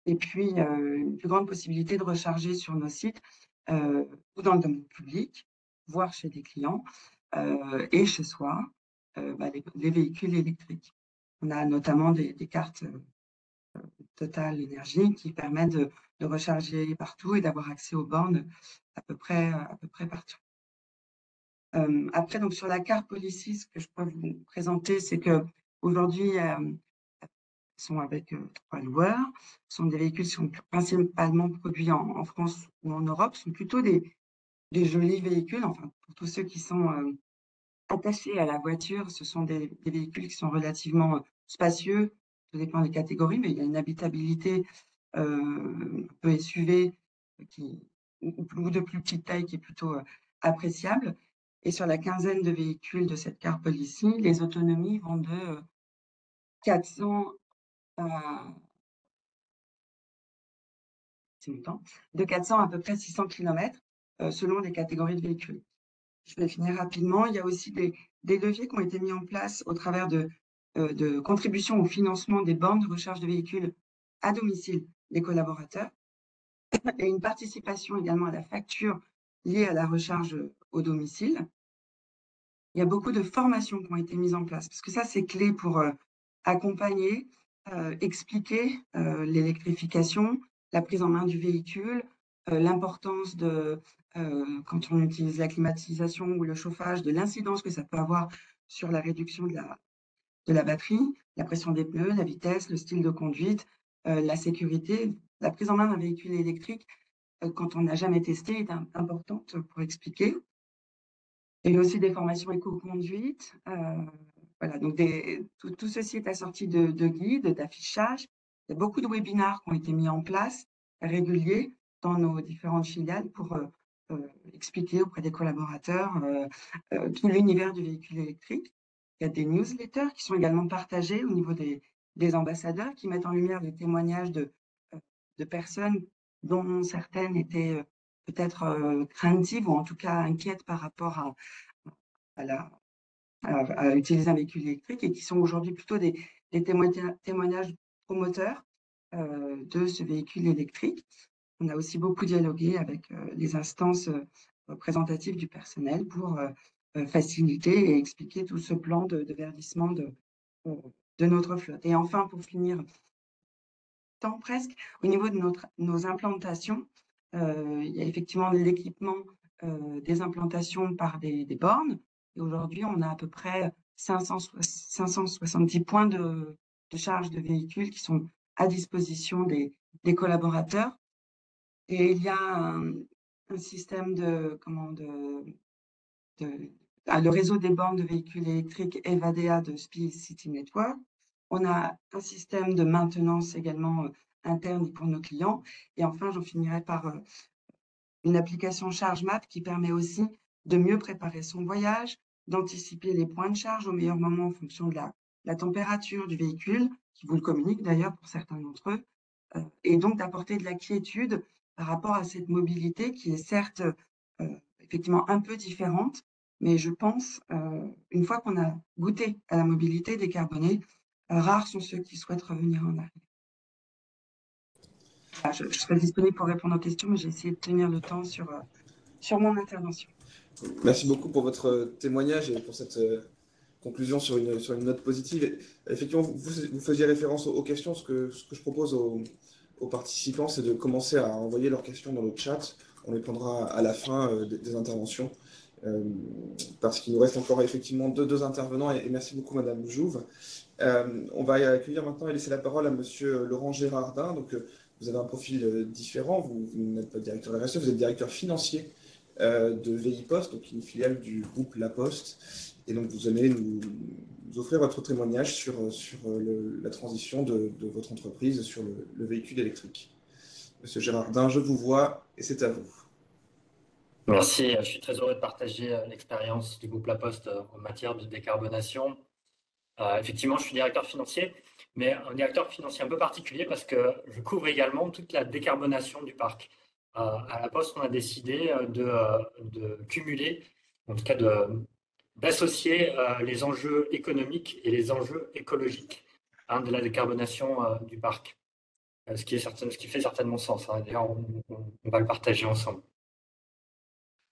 Et puis, une plus grande possibilité de recharger sur nos sites ou dans le domaine public, voire chez des clients et chez soi, les véhicules électriques. On a notamment des cartes Total Énergie qui permettent de recharger partout et d'avoir accès aux bornes à peu près partout. Après, donc sur la carte Policy, ce que je peux vous présenter, c'est qu'aujourd'hui, sont avec 3 loueurs, sont des véhicules qui sont principalement produits en France ou en Europe, sont plutôt des jolis véhicules, enfin pour tous ceux qui sont attachés à la voiture, ce sont des véhicules qui sont relativement spacieux, tout dépend des catégories, mais il y a une habitabilité un peu SUV ou de plus petite taille qui est plutôt appréciable. Et sur la quinzaine de véhicules de cette carte Policy, les autonomies vont de 400 à peu près 600 km selon les catégories de véhicules. Je vais finir rapidement. Il y a aussi des leviers qui ont été mis en place au travers de contributions au financement des bornes de recharge de véhicules à domicile des collaborateurs et une participation également à la facture liée à la recharge au domicile. Il y a beaucoup de formations qui ont été mises en place parce que ça, c'est clé pour accompagner, expliquer l'électrification, la prise en main du véhicule, l'importance de, quand on utilise la climatisation ou le chauffage, de l'incidence que ça peut avoir sur la réduction de la batterie, la pression des pneus, la vitesse, le style de conduite, la sécurité. La prise en main d'un véhicule électrique, quand on n'a jamais testé, est importante pour expliquer. Il y a aussi des formations éco-conduite. Voilà, donc tout ceci est assorti de guides, d'affichages. Il y a beaucoup de webinars qui ont été mis en place, réguliers, dans nos différentes filiales pour expliquer auprès des collaborateurs tout l'univers du véhicule électrique. Il y a des newsletters qui sont également partagés au niveau des ambassadeurs qui mettent en lumière les témoignages de personnes dont certaines étaient peut-être craintives ou en tout cas inquiètes par rapport à utiliser un véhicule électrique et qui sont aujourd'hui plutôt des témoignages promoteurs de ce véhicule électrique. On a aussi beaucoup dialogué avec les instances représentatives du personnel pour faciliter et expliquer tout ce plan de verdissement de notre flotte. Et enfin, pour finir, presque, au niveau de nos implantations, il y a effectivement l'équipement des implantations par des bornes. Et aujourd'hui, on a à peu près 570 points de charge de véhicules qui sont à disposition des collaborateurs. Et il y a un système de le réseau des bornes de véhicules électriques EVADEA de SPIE City Network. On a un système de maintenance également interne pour nos clients. Et enfin, j'en finirai par une application ChargeMap qui permet aussi de mieux préparer son voyage, d'anticiper les points de charge au meilleur moment en fonction de la température du véhicule, qui vous le communique d'ailleurs pour certains d'entre eux, et donc d'apporter de la quiétude par rapport à cette mobilité qui est certes effectivement un peu différente, mais je pense, une fois qu'on a goûté à la mobilité décarbonée, rares sont ceux qui souhaitent revenir en arrière. Voilà, je serai disponible pour répondre aux questions, mais j'ai essayé de tenir le temps sur mon intervention. Merci beaucoup pour votre témoignage et pour cette conclusion sur une note positive. Et, effectivement, vous faisiez référence aux questions. Ce que je propose aux participants, c'est de commencer à envoyer leurs questions dans le chat. On les prendra à la fin des interventions, parce qu'il nous reste encore effectivement deux intervenants. Et merci beaucoup, Madame Jouve. On va accueillir maintenant et laisser la parole à Monsieur Laurent Gérardin. Donc, vous avez un profil différent. Vous n'êtes pas directeur RSE, vous êtes directeur financier de VI Poste, donc une filiale du groupe La Poste. Et donc, vous allez nous offrir votre témoignage sur la transition de votre entreprise sur le véhicule électrique. Monsieur Gérardin, je vous vois et c'est à vous. Merci, je suis très heureux de partager l'expérience du groupe La Poste en matière de décarbonation. Effectivement, je suis directeur financier, mais un directeur financier un peu particulier parce que je couvre également toute la décarbonation du parc. À La Poste, on a décidé de cumuler, en tout cas d'associer les enjeux économiques et les enjeux écologiques de la décarbonation du parc, ce qui fait certainement sens. D'ailleurs, on va le partager ensemble.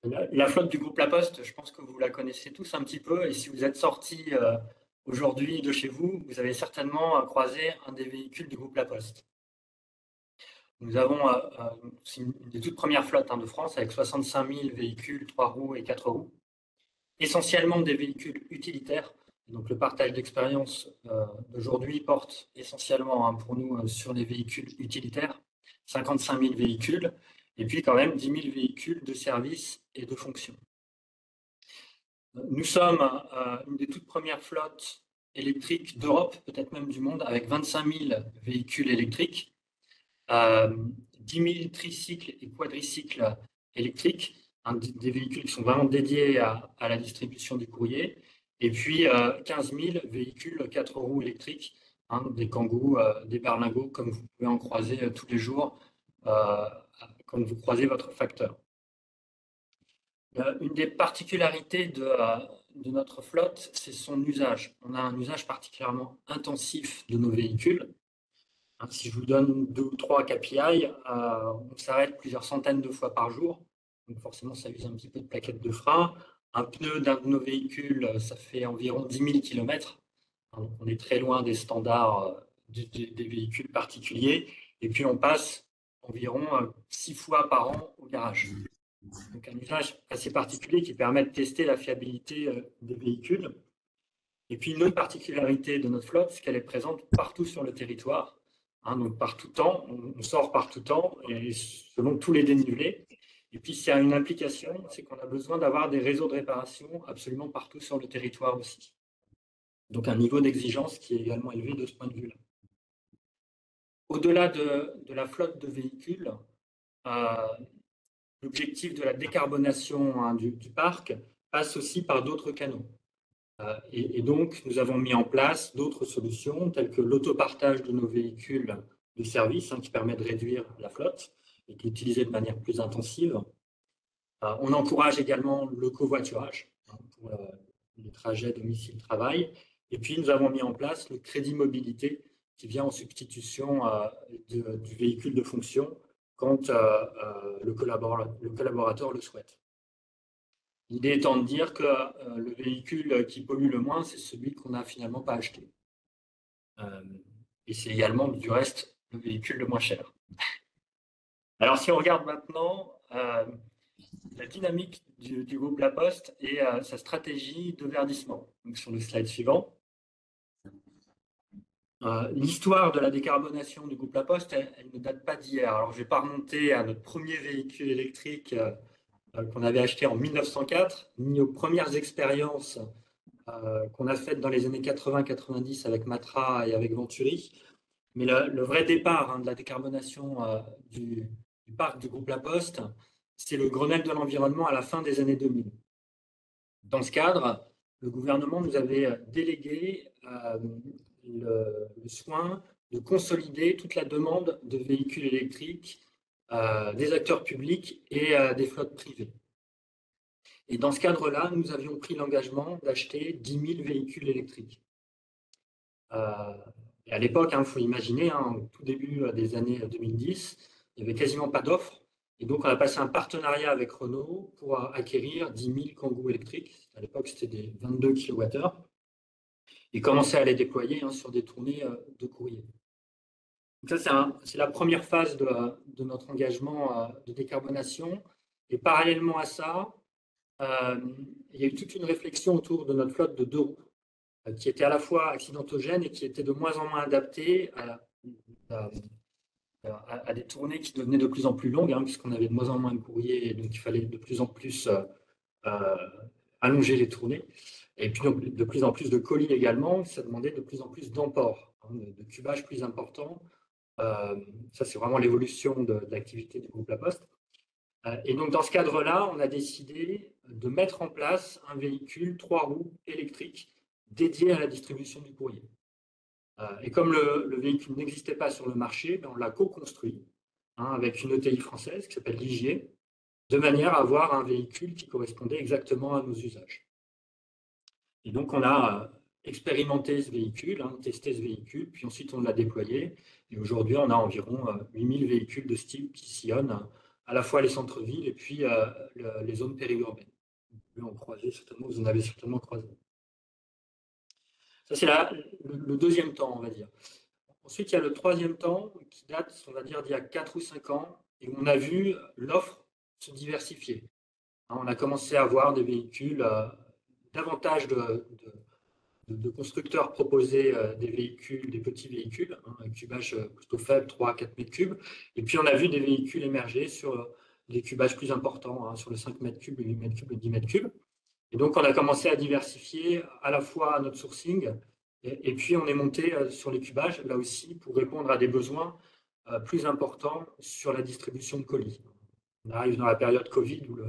La flotte du groupe La Poste, je pense que vous la connaissez tous un petit peu, et si vous êtes sortis aujourd'hui de chez vous, vous avez certainement croisé un des véhicules du groupe La Poste. Nous avons une des toutes premières flottes de France avec 65 000 véhicules 3 roues et 4 roues, essentiellement des véhicules utilitaires. Donc le partage d'expérience d'aujourd'hui porte essentiellement pour nous sur les véhicules utilitaires, 55 000 véhicules, et puis quand même 10 000 véhicules de service et de fonction. Nous sommes une des toutes premières flottes électriques d'Europe, peut-être même du monde, avec 25 000 véhicules électriques, 10 000 tricycles et quadricycles électriques, des véhicules qui sont vraiment dédiés à la distribution du courrier, et puis 15 000 véhicules 4 roues électriques, des kangous, des berlingots, comme vous pouvez en croiser tous les jours quand vous croisez votre facteur. Une des particularités de notre flotte, c'est son usage. On a un usage particulièrement intensif de nos véhicules. Si je vous donne 2 ou 3 KPI, on s'arrête plusieurs centaines de fois par jour. Donc forcément, ça use un petit peu de plaquettes de frein. Un pneu d'un de nos véhicules, ça fait environ 10 000 km. Donc on est très loin des standards des véhicules particuliers. Et puis on passe environ 6 fois par an au garage. Donc un usage assez particulier qui permet de tester la fiabilité des véhicules. Et puis une autre particularité de notre flotte, c'est qu'elle est présente partout sur le territoire. Donc par tout temps, on sort par tout temps et selon tous les dénivelés. Et puis s'il y a une implication, c'est qu'on a besoin d'avoir des réseaux de réparation absolument partout sur le territoire aussi. Donc un niveau d'exigence qui est également élevé de ce point de vue-là. Au-delà de la flotte de véhicules, l'objectif de la décarbonation du parc passe aussi par d'autres canaux. Et donc, nous avons mis en place d'autres solutions telles que l'autopartage de nos véhicules de service qui permet de réduire la flotte et de l'utiliser de manière plus intensive. On encourage également le covoiturage pour les trajets domicile-travail. Et puis, nous avons mis en place le crédit mobilité qui vient en substitution du véhicule de fonction quand le collaborateur le souhaite. L'idée étant de dire que le véhicule qui pollue le moins, c'est celui qu'on n'a finalement pas acheté. Et c'est également, du reste, le véhicule le moins cher. Alors, si on regarde maintenant la dynamique du groupe La Poste et sa stratégie de verdissement. Donc, sur le slide suivant. L'histoire de la décarbonation du groupe La Poste, elle ne date pas d'hier. Alors, je ne vais pas remonter à notre premier véhicule électrique qu'on avait acheté en 1904, ni aux premières expériences qu'on a faites dans les années 80-90 avec Matra et avec Venturi. Mais le vrai départ de la décarbonation du parc du groupe La Poste, c'est le Grenelle de l'environnement à la fin des années 2000. Dans ce cadre, le gouvernement nous avait délégué le soin de consolider toute la demande de véhicules électriques des acteurs publics et des flottes privées. Et dans ce cadre-là, nous avions pris l'engagement d'acheter 10 000 véhicules électriques. Et à l'époque, il faut imaginer, au tout début des années 2010, il n'y avait quasiment pas d'offres. Et donc, on a passé un partenariat avec Renault pour acquérir 10 000 Kangoo électriques. À l'époque, c'était des 22 kWh. Et commencer à les déployer sur des tournées de courrier. Donc ça, c'est la première phase de notre engagement de décarbonation. Et parallèlement à ça, il y a eu toute une réflexion autour de notre flotte de 2 roues, qui était à la fois accidentogène et qui était de moins en moins adaptée à des tournées qui devenaient de plus en plus longues, puisqu'on avait de moins en moins de courrier, et donc il fallait de plus en plus allonger les tournées. Et puis donc, de plus en plus de colis également, ça demandait de plus en plus d'emport, de cubage plus important. Ça, c'est vraiment l'évolution de l'activité du groupe La Poste. Et donc, dans ce cadre-là, on a décidé de mettre en place un véhicule 3 roues électrique dédié à la distribution du courrier. Et comme le véhicule n'existait pas sur le marché, on l'a co-construit avec une ETI française qui s'appelle Ligier, de manière à avoir un véhicule qui correspondait exactement à nos usages. Et donc, on a expérimenté ce véhicule, testé ce véhicule, puis ensuite on l'a déployé. Et aujourd'hui, on a environ 8000 véhicules de ce type qui sillonnent à la fois les centres-villes et puis les zones périurbaines. Vous en avez certainement croisé. Ça, c'est le deuxième temps, on va dire. Ensuite, il y a le troisième temps qui date, on va dire, d'il y a 4 ou 5 ans, et où on a vu l'offre se diversifier. On a commencé à avoir des véhicules, davantage de constructeurs proposer des véhicules, des petits véhicules, un cubage plutôt faible, 3 à 4 mètres cubes. Et puis, on a vu des véhicules émerger sur des cubages plus importants, sur le 5 mètres cubes, le 8 mètres cubes, le 10 mètres cubes. Et donc, on a commencé à diversifier à la fois notre sourcing, et puis on est monté sur les cubages, là aussi, pour répondre à des besoins plus importants sur la distribution de colis. On arrive dans la période Covid où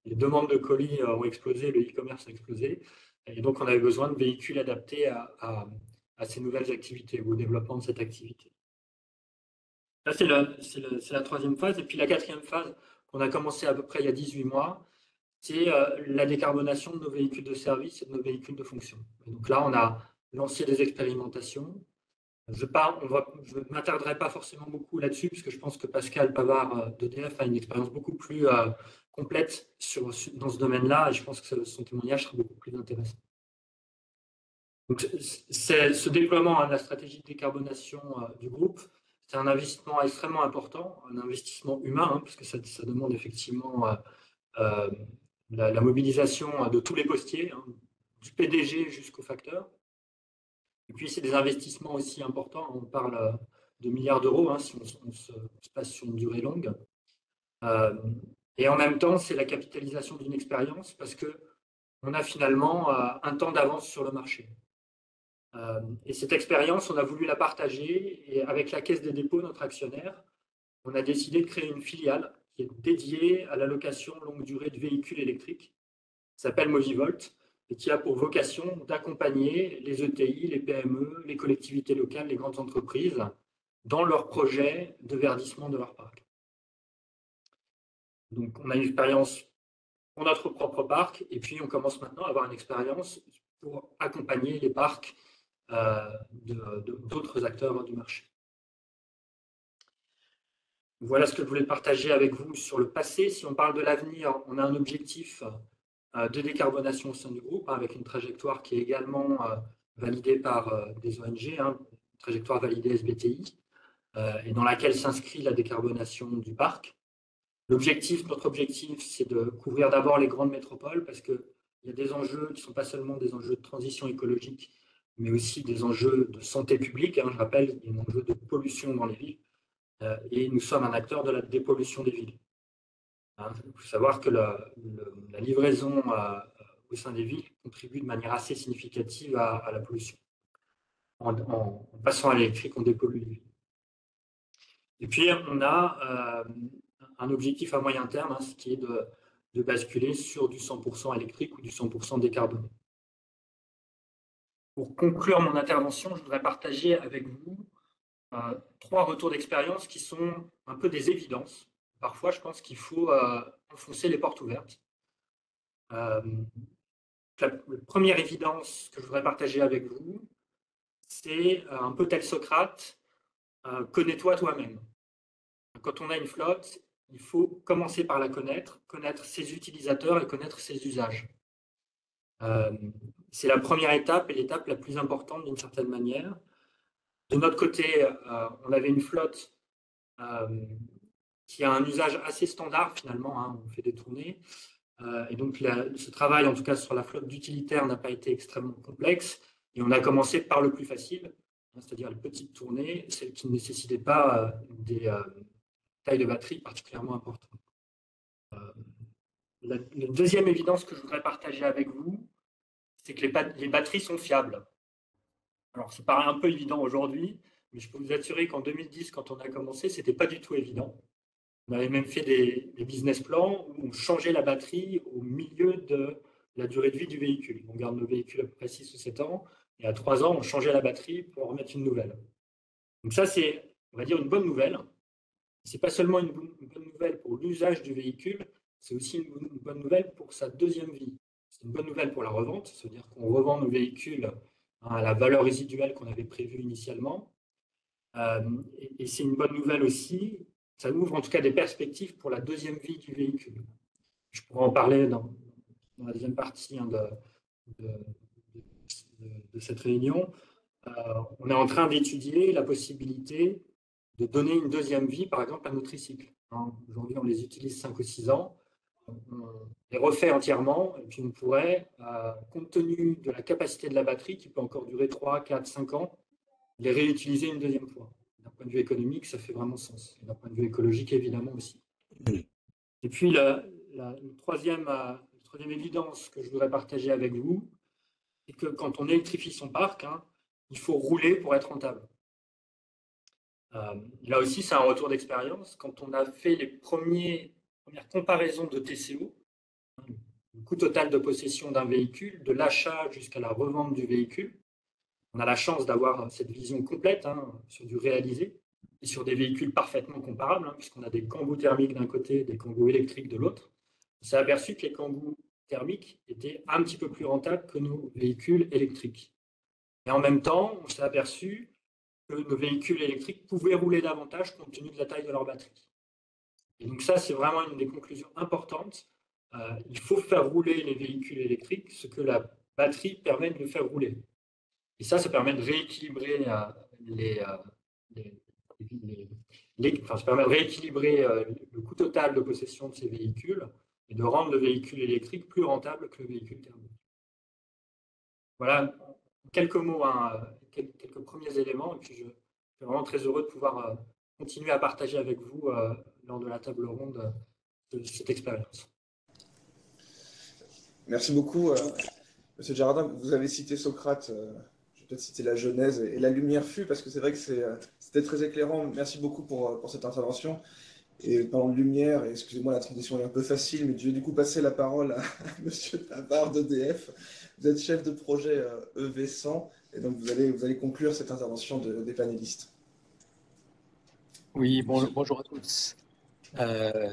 les demandes de colis ont explosé, le e-commerce a explosé. Et donc, on avait besoin de véhicules adaptés à ces nouvelles activités, ou au développement de cette activité. Là, c'est la troisième phase. Et puis, la quatrième phase, qu'on a commencé à peu près il y a 18 mois, c'est la décarbonation de nos véhicules de service et de nos véhicules de fonction. Et donc là, on a lancé des expérimentations. Je ne m'attarderai pas forcément beaucoup là-dessus, puisque je pense que Pascal Pavard d'EDF a une expérience beaucoup plus complète dans ce domaine-là, et je pense que son témoignage sera beaucoup plus intéressant. Donc, ce déploiement de la stratégie de décarbonation du groupe, c'est un investissement extrêmement important, un investissement humain, parce que ça demande effectivement la mobilisation de tous les postiers, du PDG jusqu'au facteur. Et puis, c'est des investissements aussi importants. On parle de milliards d'euros si on se passe sur une durée longue. Et en même temps, c'est la capitalisation d'une expérience parce qu'on a finalement un temps d'avance sur le marché. Et cette expérience, on a voulu la partager. Et avec la Caisse des dépôts, notre actionnaire, on a décidé de créer une filiale qui est dédiée à la location longue durée de véhicules électriques, qui s'appelle Movivolt, et qui a pour vocation d'accompagner les ETI, les PME, les collectivités locales, les grandes entreprises dans leurs projets de verdissement de leur parc. Donc, on a une expérience pour notre propre parc, et puis on commence maintenant à avoir une expérience pour accompagner les parcs d'autres acteurs du marché. Voilà ce que je voulais partager avec vous sur le passé. Si on parle de l'avenir, on a un objectif de décarbonation au sein du groupe, avec une trajectoire qui est également validée par des ONG, une trajectoire validée SBTI, et dans laquelle s'inscrit la décarbonation du parc. Notre objectif, c'est de couvrir d'abord les grandes métropoles, parce qu'il y a des enjeux qui ne sont pas seulement des enjeux de transition écologique, mais aussi des enjeux de santé publique. Je rappelle, il y a un enjeu de pollution dans les villes, et nous sommes un acteur de la dépollution des villes. Il faut savoir que la livraison au sein des villes contribue de manière assez significative à la pollution. En passant à l'électrique, on dépollue les villes. Et puis, on a un objectif à moyen terme, ce qui est de basculer sur du 100% électrique ou du 100% décarboné. Pour conclure mon intervention, je voudrais partager avec vous 3 retours d'expérience qui sont un peu des évidences. Parfois, je pense qu'il faut enfoncer les portes ouvertes. La première évidence que je voudrais partager avec vous, c'est un peu tel Socrate, connais-toi toi-même. Quand on a une flotte, il faut commencer par la connaître ses utilisateurs et connaître ses usages. C'est la première étape et l'étape la plus importante d'une certaine manière. De notre côté, on avait une flotte qui a un usage assez standard finalement, on fait des tournées. Et donc ce travail, en tout cas sur la flotte d'utilitaires, n'a pas été extrêmement complexe. Et on a commencé par le plus facile, c'est-à-dire les petites tournées, celles qui ne nécessitaient pas des tailles de batterie particulièrement importantes. La deuxième évidence que je voudrais partager avec vous, c'est que les batteries sont fiables. Alors, ça paraît un peu évident aujourd'hui, mais je peux vous assurer qu'en 2010, quand on a commencé, ce n'était pas du tout évident. On avait même fait des business plans où on changeait la batterie au milieu de la durée de vie du véhicule. On garde nos véhicules à peu près 6 ou 7 ans, et à 3 ans, on changeait la batterie pour en remettre une nouvelle. Donc ça, c'est, on va dire, une bonne nouvelle. Ce n'est pas seulement une bonne nouvelle pour l'usage du véhicule, c'est aussi une bonne nouvelle pour sa deuxième vie. C'est une bonne nouvelle pour la revente, c'est-à-dire qu'on revend nos véhicules à la valeur résiduelle qu'on avait prévue initialement. Et c'est une bonne nouvelle aussi, ça ouvre en tout cas des perspectives pour la deuxième vie du véhicule. Je pourrais en parler dans la deuxième partie de cette réunion. On est en train d'étudier la possibilité de donner une deuxième vie, par exemple, à nos tricycles. Aujourd'hui, on les utilise 5 ou 6 ans. On les refait entièrement et puis on pourrait, compte tenu de la capacité de la batterie qui peut encore durer 3, 4, 5 ans, les réutiliser une deuxième fois. D'un point de vue économique, ça fait vraiment sens. Et d'un point de vue écologique, évidemment aussi. Et puis, la troisième évidence que je voudrais partager avec vous, c'est que quand on électrifie son parc, il faut rouler pour être rentable. Là aussi, c'est un retour d'expérience. Quand on a fait les premières comparaisons de TCO, le coût total de possession d'un véhicule, de l'achat jusqu'à la revente du véhicule, on a la chance d'avoir cette vision complète sur du réalisé et sur des véhicules parfaitement comparables, puisqu'on a des Kangoo thermiques d'un côté, des Kangoo électriques de l'autre. On s'est aperçu que les Kangoo thermiques étaient un petit peu plus rentables que nos véhicules électriques. Et en même temps, on s'est aperçu que nos véhicules électriques pouvaient rouler davantage compte tenu de la taille de leur batterie. Et donc ça, c'est vraiment une des conclusions importantes. Il faut faire rouler les véhicules électriques, ce que la batterie permet de le faire rouler. Et ça permet de rééquilibrer ça permet de rééquilibrer le coût total de possession de ces véhicules et de rendre le véhicule électrique plus rentable que le véhicule thermique. Voilà, quelques mots, quelques premiers éléments, et puis je suis vraiment très heureux de pouvoir continuer à partager avec vous lors de la table ronde de cette expérience. Merci beaucoup, Monsieur Jardin. Vous avez cité Socrate, je vais peut-être citer la Genèse et la lumière fut, parce que c'est vrai que c'était très éclairant. Merci beaucoup pour cette intervention. Et parlant de lumière, excusez-moi, la transition est un peu facile, mais je vais du coup passer la parole à Monsieur Tabard d'EDF. Vous êtes chef de projet EV100, et donc vous allez conclure cette intervention des panélistes. Oui, bonjour à tous.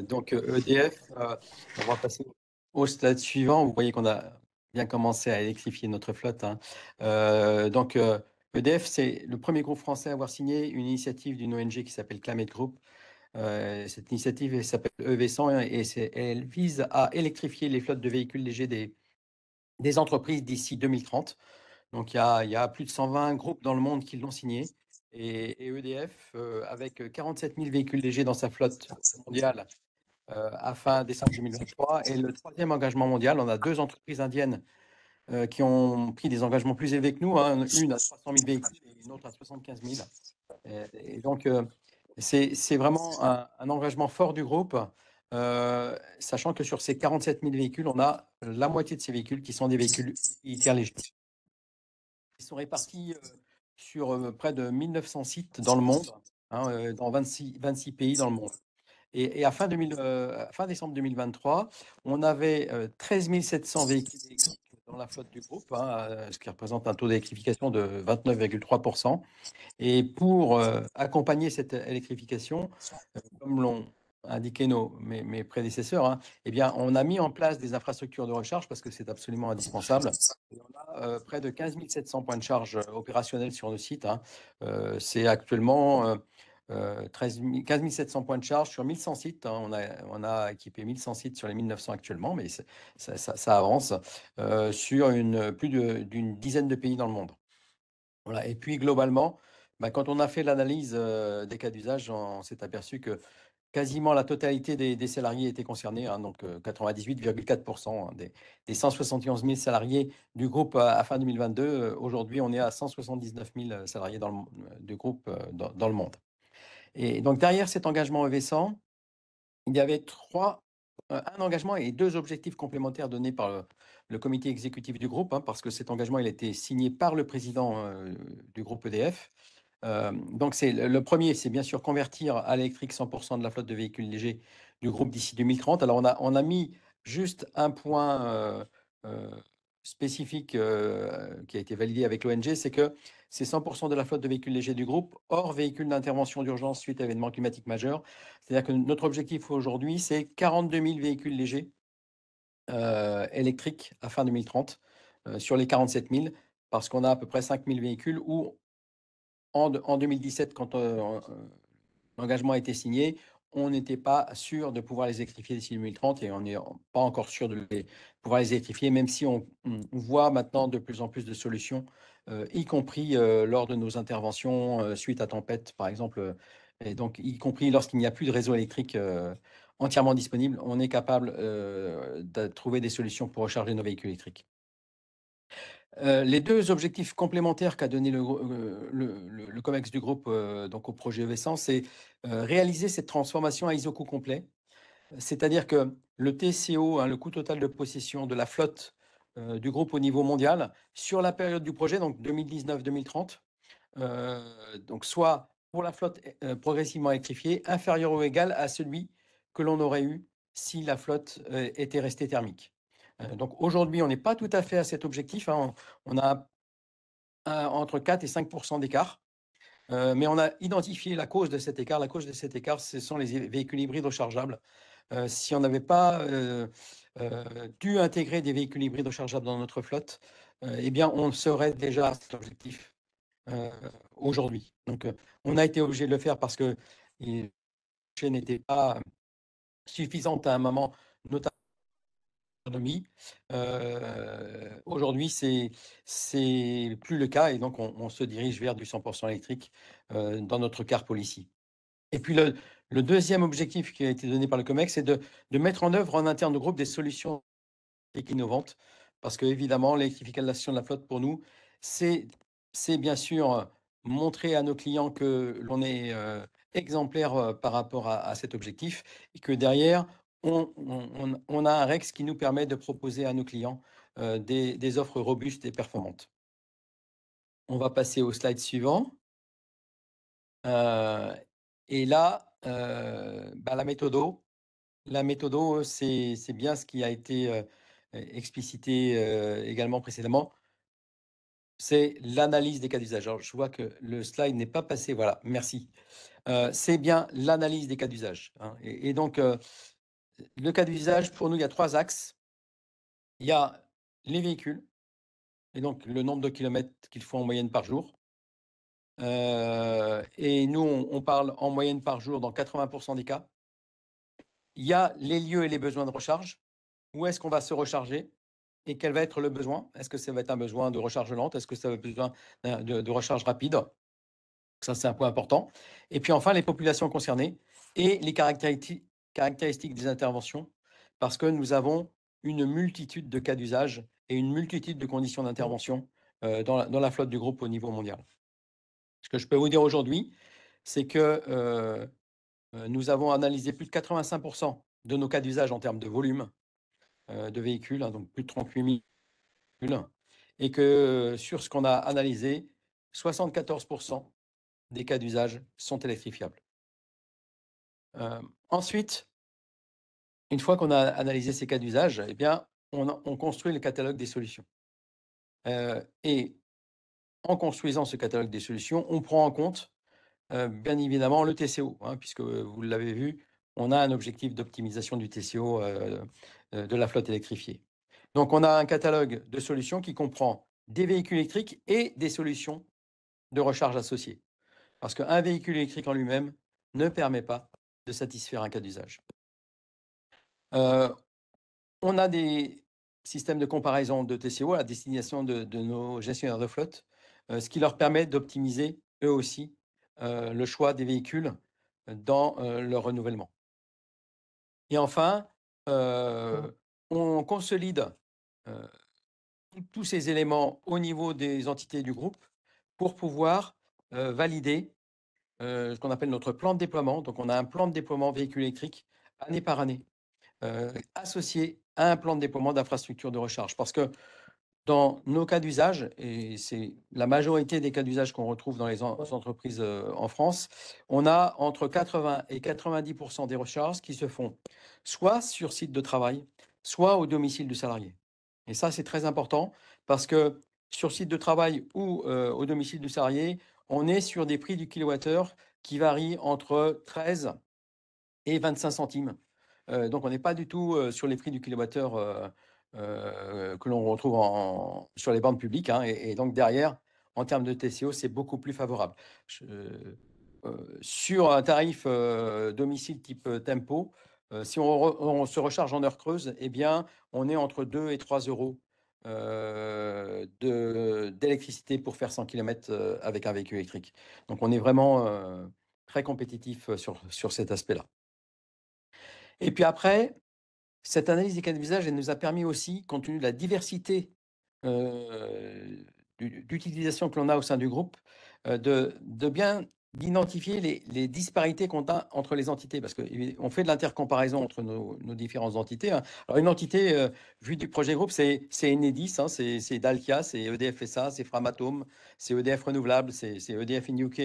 Donc EDF, on va passer au stade suivant. Vous voyez qu'on a bien commencé à électrifier notre flotte. Donc EDF, c'est le premier groupe français à avoir signé une initiative d'une ONG qui s'appelle Climate Group. Cette initiative elle s'appelle EV100 et elle vise à électrifier les flottes de véhicules légers des entreprises d'ici 2030. Donc il y a plus de 120 groupes dans le monde qui l'ont signé. Et EDF, avec 47 000 véhicules légers dans sa flotte mondiale à fin décembre 2023, est le 3e engagement mondial. On a 2 entreprises indiennes qui ont pris des engagements plus élevés que nous, une à 300 000 véhicules et une autre à 75 000. Et donc, c'est vraiment un engagement fort du groupe sachant que sur ces 47 000 véhicules, on a la moitié de ces véhicules qui sont des véhicules utilitaires légers. Ils sont répartis sur près de 1900 sites dans le monde, hein, dans 26 pays dans le monde. Et à fin décembre 2023, on avait 13 700 véhicules électriques dans la flotte du groupe, ce qui représente un taux d'électrification de 29,3%. Et pour accompagner cette électrification, comme l'ont indiqué mes prédécesseurs, eh bien, on a mis en place des infrastructures de recharge parce que c'est absolument indispensable. Et on a près de 15 700 points de charge opérationnels sur nos sites. C'est actuellement 15 700 points de charge sur 1100 sites. On a équipé 1100 sites sur les 1900 actuellement, mais ça avance sur plus d'une dizaine de pays dans le monde. Voilà. Et puis globalement, quand on a fait l'analyse des cas d'usage, on s'est aperçu que quasiment la totalité des salariés étaient concernés, donc 98,4% des 171 000 salariés du groupe à fin 2022. Aujourd'hui, on est à 179 000 salariés du groupe dans le monde. Et donc derrière cet engagement EV100, il y avait un engagement et 2 objectifs complémentaires donnés par le comité exécutif du groupe, parce que cet engagement il a été signé par le président du groupe EDF. Donc le premier, c'est bien sûr convertir à l'électrique 100% de la flotte de véhicules légers du groupe d'ici 2030. Alors on a mis juste un point spécifique qui a été validé avec l'ONG, c'est que c'est 100% de la flotte de véhicules légers du groupe, hors véhicules d'intervention d'urgence suite à événements climatiques majeurs. C'est-à-dire que notre objectif aujourd'hui, c'est 42 000 véhicules légers électriques à fin 2030 sur les 47 000, parce qu'on a à peu près 5 000 véhicules où en 2017, quand l'engagement a été signé, on n'était pas sûr de pouvoir les électrifier d'ici 2030 et on n'est pas encore sûr de pouvoir les électrifier, même si on voit maintenant de plus en plus de solutions, y compris lors de nos interventions suite à tempête, par exemple, et donc y compris lorsqu'il n'y a plus de réseau électrique entièrement disponible, on est capable de trouver des solutions pour recharger nos véhicules électriques. Les 2 objectifs complémentaires qu'a donné le COMEX du groupe donc au projet EV100, c'est réaliser cette transformation à ISO coût complet. C'est-à-dire que le TCO, le coût total de possession de la flotte du groupe au niveau mondial, sur la période du projet, donc 2019-2030, donc soit pour la flotte progressivement électrifiée, inférieur ou égal à celui que l'on aurait eu si la flotte était restée thermique. Donc aujourd'hui, on n'est pas tout à fait à cet objectif. On a entre 4 et 5% d'écart. Mais on a identifié la cause de cet écart. La cause de cet écart, ce sont les véhicules hybrides rechargeables. Si on n'avait pas dû intégrer des véhicules hybrides rechargeables dans notre flotte, eh bien, on serait déjà à cet objectif aujourd'hui. Donc, on a été obligé de le faire parce que la chaîne n'était pas suffisante à un moment, notamment. Aujourd'hui, c'est plus le cas et donc on se dirige vers du 100% électrique dans notre car policy. Et puis le deuxième objectif qui a été donné par le COMEX, c'est de mettre en œuvre en interne au groupe des solutions innovantes, parce que évidemment l'électrification de la flotte pour nous, c'est bien sûr montrer à nos clients que l'on est exemplaire par rapport à cet objectif et que derrière on a un REX qui nous permet de proposer à nos clients des offres robustes et performantes. On va passer au slide suivant. Et là, la méthodo. La méthodo, c'est bien ce qui a été explicité également précédemment. C'est l'analyse des cas d'usage. Alors, je vois que le slide n'est pas passé. Voilà, merci. C'est bien l'analyse des cas d'usage. Et donc, le cas d'usage, pour nous, il y a 3 axes. Il y a les véhicules, et donc le nombre de kilomètres qu'il faut en moyenne par jour. Et nous, on parle en moyenne par jour dans 80% des cas. Il y a les lieux et les besoins de recharge. Où est-ce qu'on va se recharger et quel va être le besoin? Est-ce que ça va être un besoin de recharge lente? Est-ce que ça va être besoin de recharge rapide? Ça, c'est un point important. Et puis enfin, les populations concernées et les caractéristiques des interventions, parce que nous avons une multitude de cas d'usage et une multitude de conditions d'intervention dans la flotte du groupe au niveau mondial. Ce que je peux vous dire aujourd'hui, c'est que nous avons analysé plus de 85% de nos cas d'usage en termes de volume de véhicules, hein, donc plus de 38 000, et que sur ce qu'on a analysé, 74% des cas d'usage sont électrifiables. Ensuite, une fois qu'on a analysé ces cas d'usage, eh bien, on construit le catalogue des solutions. Et en construisant ce catalogue des solutions, on prend en compte, bien évidemment, le TCO, hein, puisque vous l'avez vu, on a un objectif d'optimisation du TCO de la flotte électrifiée. Donc, on a un catalogue de solutions qui comprend des véhicules électriques et des solutions de recharge associées. Parce qu'un véhicule électrique en lui-même ne permet pas de satisfaire un cas d'usage. On a des systèmes de comparaison de TCO à destination de nos gestionnaires de flotte, ce qui leur permet d'optimiser eux aussi le choix des véhicules dans leur renouvellement. Et enfin, on consolide tous ces éléments au niveau des entités du groupe pour pouvoir valider ce qu'on appelle notre plan de déploiement. Donc, on a un plan de déploiement véhicule électrique année par année, associé à un plan de déploiement d'infrastructures de recharge. Parce que dans nos cas d'usage, et c'est la majorité des cas d'usage qu'on retrouve dans les entreprises en France, on a entre 80 et 90% des recharges qui se font soit sur site de travail, soit au domicile du salarié. Et ça, c'est très important parce que sur site de travail ou au domicile du salarié, on est sur des prix du kilowattheure qui varient entre 13 et 25 centimes. Donc, on n'est pas du tout sur les prix du kilowattheure que l'on retrouve sur les bandes publiques, hein, et donc derrière, en termes de TCO, c'est beaucoup plus favorable. Sur un tarif domicile type tempo, si on se recharge en heure creuse, eh bien, on est entre 2 et 3 euros d'électricité pour faire 100 km avec un véhicule électrique. Donc, on est vraiment très compétitif sur cet aspect-là. Et puis après, cette analyse des cas d'usage, elle nous a permis aussi, compte tenu de la diversité d'utilisation que l'on a au sein du groupe, de bien d'identifier les disparités qu'on a entre les entités, parce qu'on fait de l'intercomparaison entre nos différentes entités, hein. Alors, une entité, vue du projet groupe, c'est Enedis, hein, c'est Dalkia, c'est EDF SA, c'est Framatome, c'est EDF Renouvelable, c'est EDF in UK,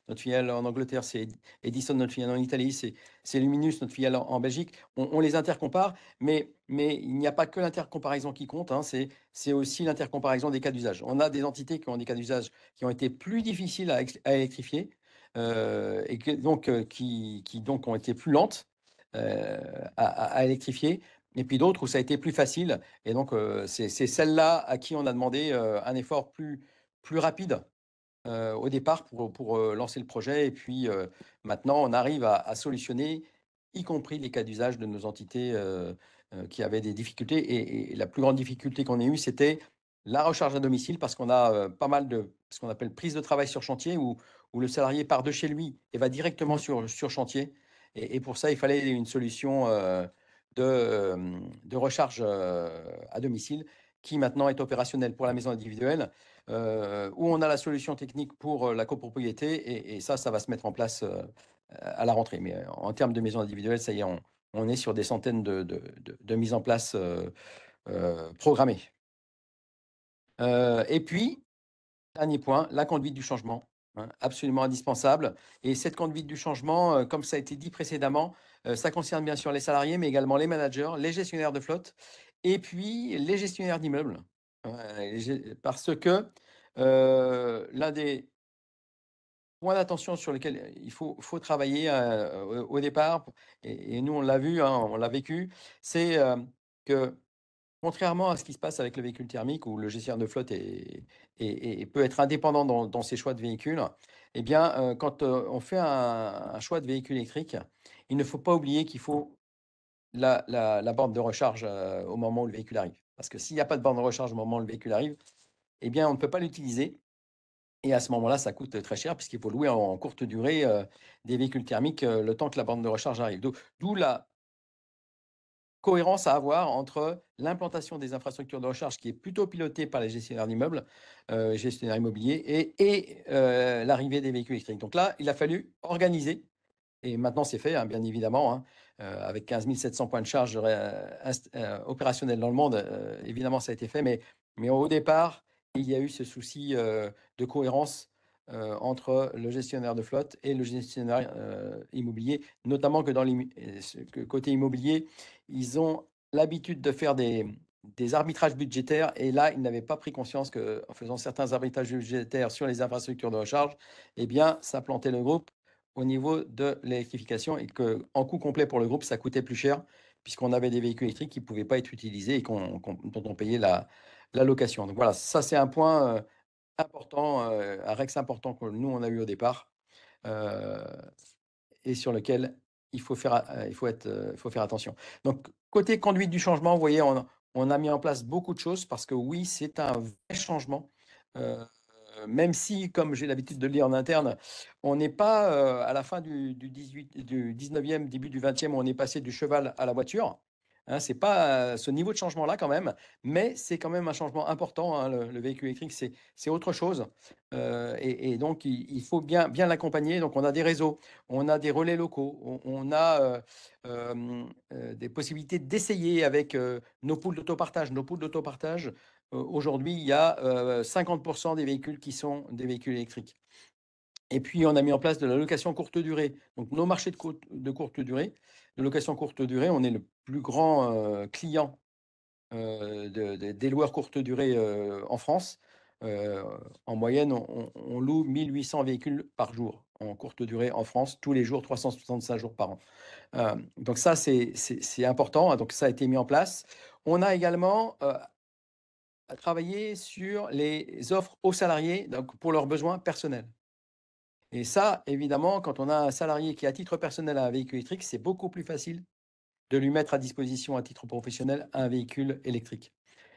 notre filiale en Angleterre, c'est Edison, notre filiale en Italie, c'est Luminus, notre filiale en Belgique. On les intercompare, mais il n'y a pas que l'intercomparaison qui compte, hein, c'est aussi l'intercomparaison des cas d'usage. On a des entités qui ont des cas d'usage qui ont été plus difficiles à électrifier, et qui donc ont été plus lentes à électrifier, et puis d'autres où ça a été plus facile. Et donc, c'est celles-là à qui on a demandé un effort plus rapide au départ pour lancer le projet. Et puis maintenant, on arrive à solutionner, y compris les cas d'usage de nos entités qui avaient des difficultés. Et la plus grande difficulté qu'on ait eue, c'était la recharge à domicile, parce qu'on a pas mal de ce qu'on appelle prise de travail sur chantier, où le salarié part de chez lui et va directement sur chantier. Et pour ça, il fallait une solution de recharge à domicile qui maintenant est opérationnelle pour la maison individuelle, où on a la solution technique pour la copropriété, et ça va se mettre en place à la rentrée. Mais en termes de maison individuelle, ça y est, on est sur des centaines de mises en place programmées. Et puis, dernier point, la conduite du changement, hein, absolument indispensable. Et cette conduite du changement, comme ça a été dit précédemment, ça concerne bien sûr les salariés, mais également les managers, les gestionnaires de flotte, et puis les gestionnaires d'immeubles. Parce que l'un des points d'attention sur lesquels il faut travailler au départ, et nous on l'a vu, hein, on l'a vécu, c'est que contrairement à ce qui se passe avec le véhicule thermique, où le gestionnaire de flotte peut être indépendant dans ses choix de véhicules, eh bien, quand on fait un choix de véhicule électrique, il ne faut pas oublier qu'il faut la borne de recharge au moment où le véhicule arrive. Parce que s'il n'y a pas de borne de recharge au moment où le véhicule arrive, eh bien, on ne peut pas l'utiliser. Et à ce moment-là, ça coûte très cher, puisqu'il faut louer en courte durée des véhicules thermiques le temps que la borne de recharge arrive. D'où la cohérence à avoir entre l'implantation des infrastructures de recharge, qui est plutôt pilotée par les gestionnaires d'immeubles, gestionnaires immobiliers, et l'arrivée des véhicules électriques. Donc là, il a fallu organiser, et maintenant c'est fait, hein, bien évidemment, hein, avec 15 700 points de charge opérationnels dans le monde. Évidemment, ça a été fait, mais au départ, il y a eu ce souci de cohérence entre le gestionnaire de flotte et le gestionnaire immobilier, notamment que dans côté immobilier, ils ont l'habitude de faire des arbitrages budgétaires, et là, ils n'avaient pas pris conscience qu'en faisant certains arbitrages budgétaires sur les infrastructures de recharge, eh bien, ça plantait le groupe au niveau de l'électrification, et qu'en coût complet pour le groupe, ça coûtait plus cher, puisqu'on avait des véhicules électriques qui ne pouvaient pas être utilisés et dont on payait la location. Donc voilà, ça c'est un point important, un Rex important que nous, on a eu au départ, et sur lequel il faut faire attention. Donc, côté conduite du changement, vous voyez, on a mis en place beaucoup de choses, parce que oui, c'est un vrai changement. Même si, comme j'ai l'habitude de le dire en interne, on n'est pas à la fin du 19e, début du 20e, où on est passé du cheval à la voiture. Hein, ce n'est pas ce niveau de changement-là quand même, mais c'est quand même un changement important. Hein, le véhicule électrique, c'est autre chose. Et donc, il faut bien l'accompagner. Donc, on a des réseaux, on a des relais locaux, on a des possibilités d'essayer avec nos poules d'autopartage. Nos poules d'autopartage, aujourd'hui, il y a 50% des véhicules qui sont des véhicules électriques. Et puis, on a mis en place de la location courte durée. Donc, nos marchés de courte durée, de location courte durée, on est le plus grand client des loueurs courte durée en France. En moyenne, on loue 1800 véhicules par jour en courte durée en France, tous les jours, 365 jours par an. Donc ça, c'est important. Donc ça a été mis en place. On a également travaillé sur les offres aux salariés, donc pour leurs besoins personnels. Et ça, évidemment, quand on a un salarié qui, à titre personnel, a un véhicule électrique, c'est beaucoup plus facile de lui mettre à disposition à titre professionnel un véhicule électrique.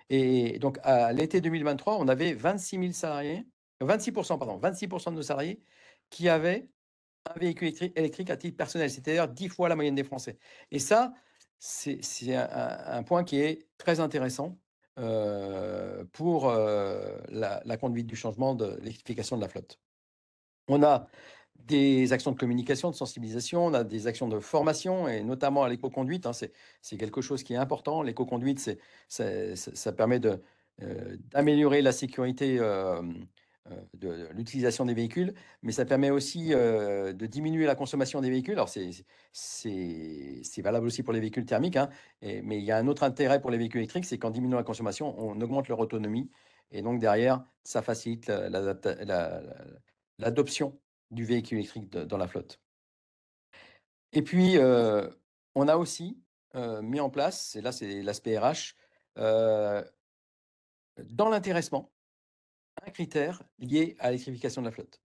Et donc, à l'été 2023, on avait 26 000 salariés, 26%, pardon, 26% de nos salariés qui avaient un véhicule électrique à titre personnel, c'est-à-dire 10 fois la moyenne des Français. Et ça, c'est un point qui est très intéressant pour la conduite du changement de l'électrification de la flotte. On a des actions de communication, de sensibilisation, on a des actions de formation, et notamment à l'éco-conduite. Hein, c'est quelque chose qui est important. L'éco-conduite, ça permet d'améliorer la sécurité de l'utilisation des véhicules, mais ça permet aussi de diminuer la consommation des véhicules. Alors, c'est valable aussi pour les véhicules thermiques, hein, mais il y a un autre intérêt pour les véhicules électriques, c'est qu'en diminuant la consommation, on augmente leur autonomie, et donc derrière, ça facilite l'adoption du véhicule électrique dans la flotte. Et puis, on a aussi mis en place, et là c'est l'aspect RH, dans l'intéressement, un critère lié à l'électrification de la flotte.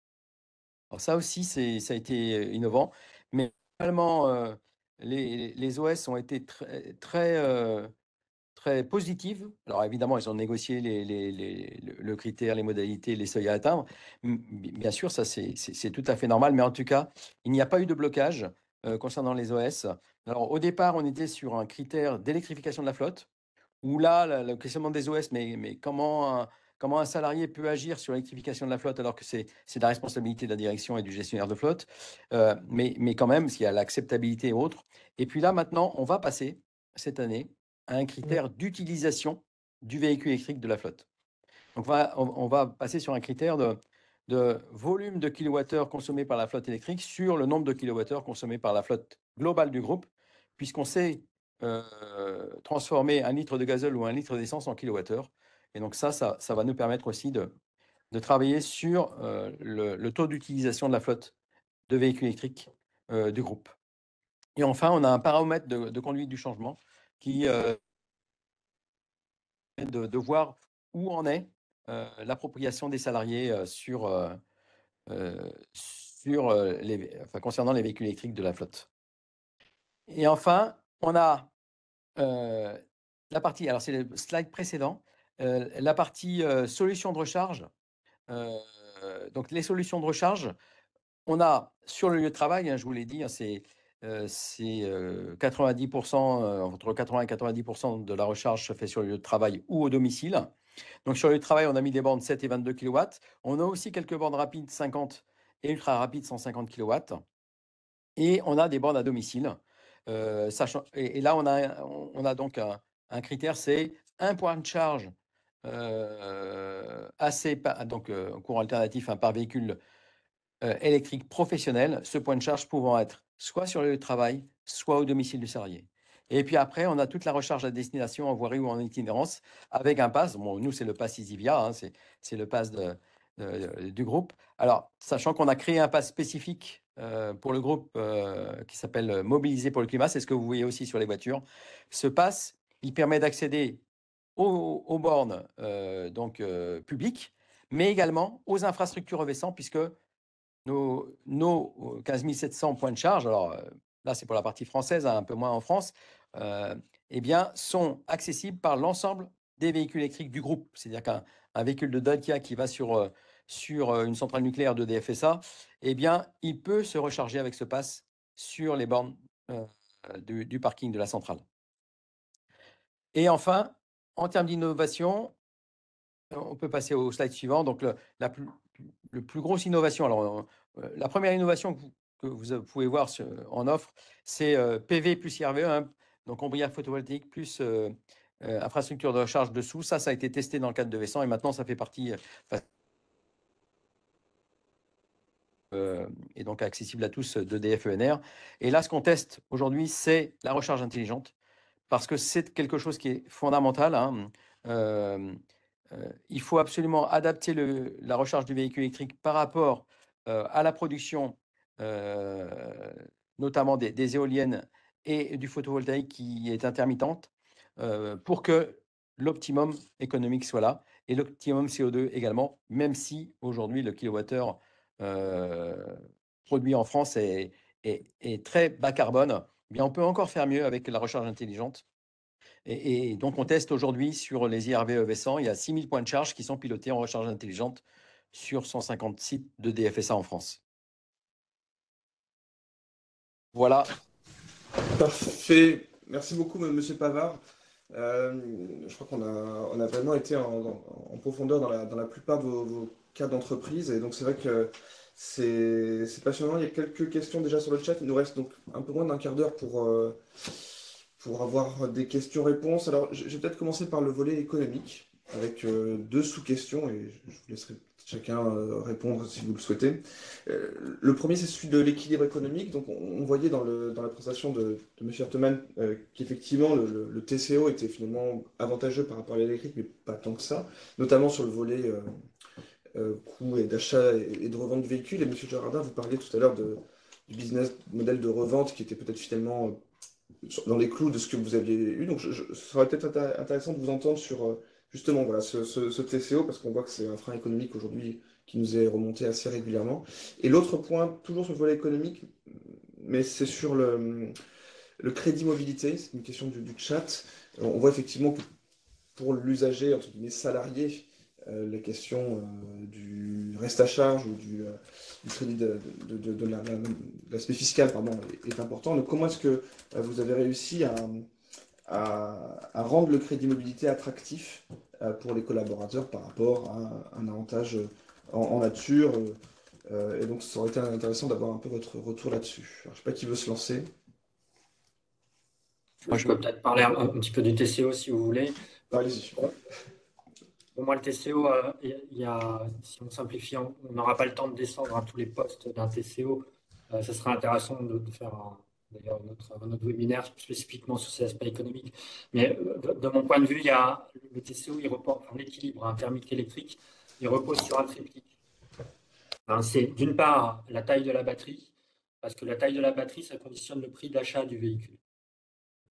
Alors ça aussi, ça a été innovant, mais finalement, les OS ont été très positives. Alors évidemment, ils ont négocié le critère, les modalités, les seuils à atteindre. Bien sûr, ça c'est tout à fait normal, mais en tout cas, il n'y a pas eu de blocage concernant les OS. Alors au départ, on était sur un critère d'électrification de la flotte, où là, le questionnement des OS, mais comment un salarié peut agir sur l'électrification de la flotte, alors que c'est la responsabilité de la direction et du gestionnaire de flotte, mais quand même, s'il y a l'acceptabilité et autres. Et puis là, maintenant, on va passer cette année à un critère d'utilisation du véhicule électrique de la flotte. Donc, on va passer sur un critère de volume de kilowattheures consommés par la flotte électrique sur le nombre de kilowattheures consommés par la flotte globale du groupe, puisqu'on sait transformer un litre de gazole ou un litre d'essence en kilowattheures. Et donc ça va nous permettre aussi de travailler sur le taux d'utilisation de la flotte de véhicules électriques du groupe. Et enfin, on a un paramètre de conduite du changement qui de voir où en est l'appropriation des salariés concernant les véhicules électriques de la flotte. Et enfin, on a la partie, alors c'est le slide précédent, la partie solutions de recharge. Donc les solutions de recharge, on a sur le lieu de travail, hein, je vous l'ai dit, hein, c'est 90%, entre 80 et 90% de la recharge se fait sur le lieu de travail ou au domicile. Donc sur le lieu de travail, on a mis des bornes 7 et 22 kW. On a aussi quelques bornes rapides 50 et ultra rapides 150 kW. Et on a des bornes à domicile Et là, on a donc un critère, c'est un point de charge courant alternatif par véhicule électrique professionnel, ce point de charge pouvant être soit sur le lieu de travail, soit au domicile du salarié. Et puis après, on a toute la recharge à destination en voirie ou en itinérance avec un pass. Bon, nous, c'est le pass EasyVia, hein, c'est le pass du groupe. Alors, sachant qu'on a créé un pass spécifique pour le groupe qui s'appelle Mobiliser pour le climat, c'est ce que vous voyez aussi sur les voitures. Ce pass, il permet d'accéder aux bornes publiques, mais également aux infrastructures revêtant, puisque nos 15 700 points de charge, alors là c'est pour la partie française, un peu moins en France, eh bien, sont accessibles par l'ensemble des véhicules électriques du groupe. C'est-à-dire qu'un véhicule de Dacia qui va sur une centrale nucléaire de DFSA, eh bien, il peut se recharger avec ce pass sur les bornes du parking de la centrale. Et enfin, en termes d'innovation, on peut passer au slide suivant. Donc, le plus grosse innovation, alors la première innovation que vous pouvez voir en offre, c'est PV plus IRVE, hein, donc ombrière photovoltaïque plus infrastructure de recharge dessous. Ça a été testé dans le cadre de Vessan et maintenant ça fait partie et donc accessible à tous d'EDF ENR. Et là, ce qu'on teste aujourd'hui, c'est la recharge intelligente parce que c'est quelque chose qui est fondamental, hein. Il faut absolument adapter la recharge du véhicule électrique par rapport à la production, notamment des éoliennes et du photovoltaïque qui est intermittente, pour que l'optimum économique soit là et l'optimum CO2 également, même si aujourd'hui le kilowattheure produit en France est très bas carbone. Eh bien, on peut encore faire mieux avec la recharge intelligente. Et donc, on teste aujourd'hui sur les IRV EV100, il y a 6000 points de charge qui sont pilotés en recharge intelligente sur 150 sites de DFSA en France. Voilà. Parfait. Merci beaucoup, Monsieur Pavard. Je crois qu'on a vraiment été en profondeur dans la plupart de vos cas d'entreprise. Et donc, c'est vrai que c'est passionnant. Il y a quelques questions déjà sur le chat. Il nous reste donc un peu moins d'un quart d'heure pour avoir des questions-réponses. Alors, je vais peut-être commencer par le volet économique, avec deux sous-questions, et je vous laisserai chacun répondre si vous le souhaitez. Le premier, c'est celui de l'équilibre économique. Donc, on voyait dans la présentation de M. Hertemann qu'effectivement, le TCO était finalement avantageux par rapport à l'électrique, mais pas tant que ça, notamment sur le volet coût et d'achat et de revente de véhicules. Et M. Girardin, vous parliez tout à l'heure du business model de revente qui était peut-être finalement dans les clous de ce que vous aviez eu. Donc, ce serait peut-être intéressant de vous entendre sur justement voilà, ce TCO, parce qu'on voit que c'est un frein économique aujourd'hui qui nous est remonté assez régulièrement. Et l'autre point, toujours sur le volet économique, mais c'est sur le crédit mobilité, c'est une question du chat. On voit effectivement que pour l'usager, entre guillemets, salarié, la question du reste à charge ou du crédit de l'aspect fiscal est important. Donc, comment est-ce que vous avez réussi à rendre le crédit mobilité attractif pour les collaborateurs par rapport à un avantage en nature et donc, ça aurait été intéressant d'avoir un peu votre retour là-dessus. Je ne sais pas qui veut se lancer. Moi, je peux peut-être parler un petit peu du TCO si vous voulez. Allez-y. Pour moi, le TCO, si on simplifie, on n'aura pas le temps de descendre à tous les postes d'un TCO. Ce serait intéressant de faire d'ailleurs un autre webinaire spécifiquement sur ces aspects économiques. Mais de mon point de vue, le TCO, il reporte l'équilibre thermique électrique, il repose sur un triptyque. C'est d'une part la taille de la batterie, parce que la taille de la batterie, ça conditionne le prix d'achat du véhicule.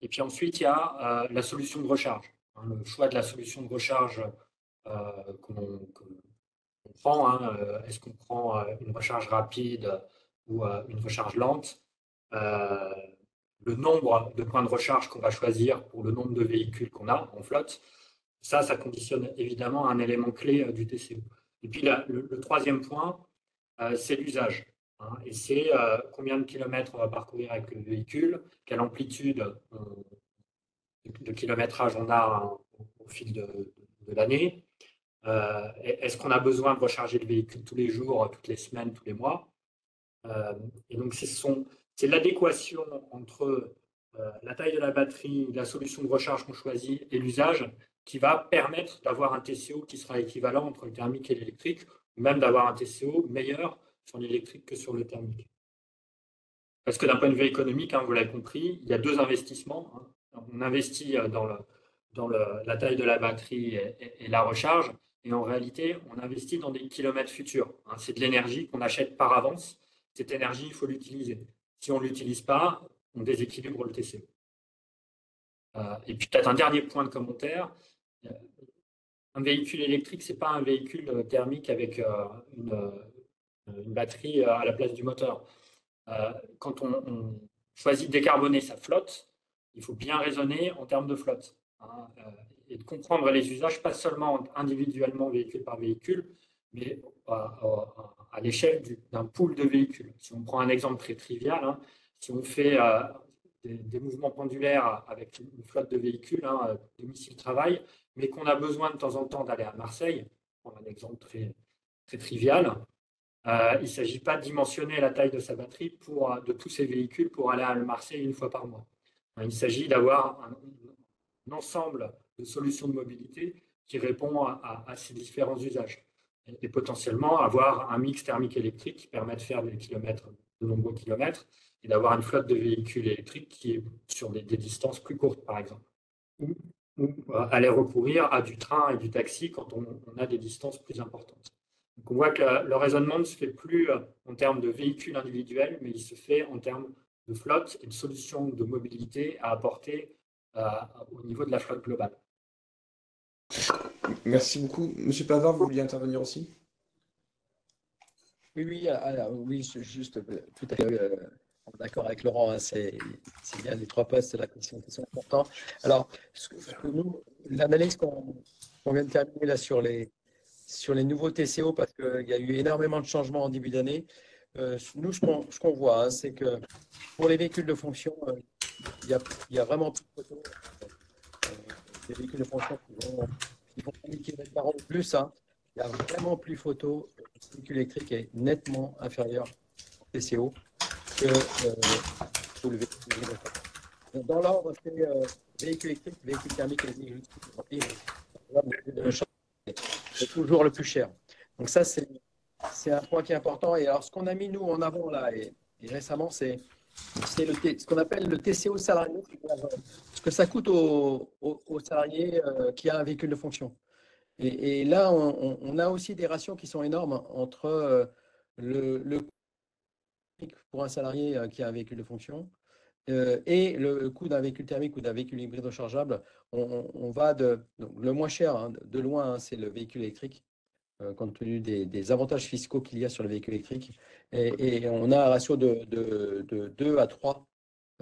Et puis ensuite, il y a la solution de recharge. Le choix de la solution de recharge qu'on prend. Est-ce qu'on prend une recharge rapide ou une recharge lente? Le nombre de points de recharge qu'on va choisir pour le nombre de véhicules qu'on a en flotte, ça conditionne évidemment un élément clé du TCO. Et puis le troisième point, c'est l'usage. Et c'est combien de kilomètres on va parcourir avec le véhicule, quelle amplitude de kilométrage on a au fil de l'année. Est-ce qu'on a besoin de recharger le véhicule tous les jours, toutes les semaines, tous les mois? Et donc, c'est l'adéquation entre la taille de la batterie, la solution de recharge qu'on choisit et l'usage qui va permettre d'avoir un TCO qui sera équivalent entre le thermique et l'électrique, ou même d'avoir un TCO meilleur sur l'électrique que sur le thermique. Parce que d'un point de vue économique, vous l'avez compris, il y a deux investissements. On investit dans la taille de la batterie et la recharge, et en réalité, on investit dans des kilomètres futurs. C'est de l'énergie qu'on achète par avance. Cette énergie, il faut l'utiliser. Si on ne l'utilise pas, on déséquilibre le TCO. Et puis peut-être un dernier point de commentaire. Un véhicule électrique, ce n'est pas un véhicule thermique avec une batterie à la place du moteur. Quand on choisit de décarboner sa flotte, il faut bien raisonner en termes de flotte et de comprendre les usages, pas seulement individuellement, véhicule par véhicule, mais à l'échelle d'un pool de véhicules. Si on prend un exemple très trivial, si on fait des mouvements pendulaires avec une flotte de véhicules, domicile-travail, mais qu'on a besoin de temps en temps d'aller à Marseille, pour un exemple très, très trivial, il ne s'agit pas de dimensionner la taille de sa batterie de tous ces véhicules pour aller à Marseille une fois par mois. Il s'agit d'avoir un ensemble de solutions de mobilité qui répond à ces différents usages. Et potentiellement avoir un mix thermique électrique qui permet de faire de nombreux kilomètres et d'avoir une flotte de véhicules électriques qui est sur des distances plus courtes, par exemple. Ou aller recourir à du train et du taxi quand on a des distances plus importantes. Donc on voit que le raisonnement ne se fait plus en termes de véhicules individuels, mais il se fait en termes de flotte et de solutions de mobilité à apporter au niveau de la flotte globale. Merci beaucoup. Monsieur Pavard, vous vouliez intervenir aussi? Oui, juste tout à fait d'accord avec Laurent, c'est bien les trois postes là, qui sont importants. Alors, l'analyse qu'on vient de terminer là sur les nouveaux TCO, parce qu'il y a eu énormément de changements en début d'année, nous, ce qu'on voit, c'est que pour les véhicules de fonction, il y a vraiment plus de photos. Des véhicules de fonction qui vont 1000 km par an ou plus, il n'y a vraiment plus photo. Le véhicule électrique est nettement inférieur au TCO que le véhicule électrique. Dans l'ordre, c'est véhicule électrique, véhicule thermique et véhicule électrique. C'est toujours le plus cher. Donc ça, c'est un point qui est important. Et alors, ce qu'on a mis, nous, en avant, là, et récemment, c'est ce qu'on appelle le TCO salarié, ce que ça coûte au salarié qui a un véhicule de fonction. Et là, on a aussi des ratios qui sont énormes entre le coût pour un salarié qui a un véhicule de fonction et le coût d'un véhicule thermique ou d'un véhicule hybride rechargeable. On va donc le moins cher, de loin, c'est le véhicule électrique, compte tenu des avantages fiscaux qu'il y a sur le véhicule électrique. Et on a un ratio de 2 à 3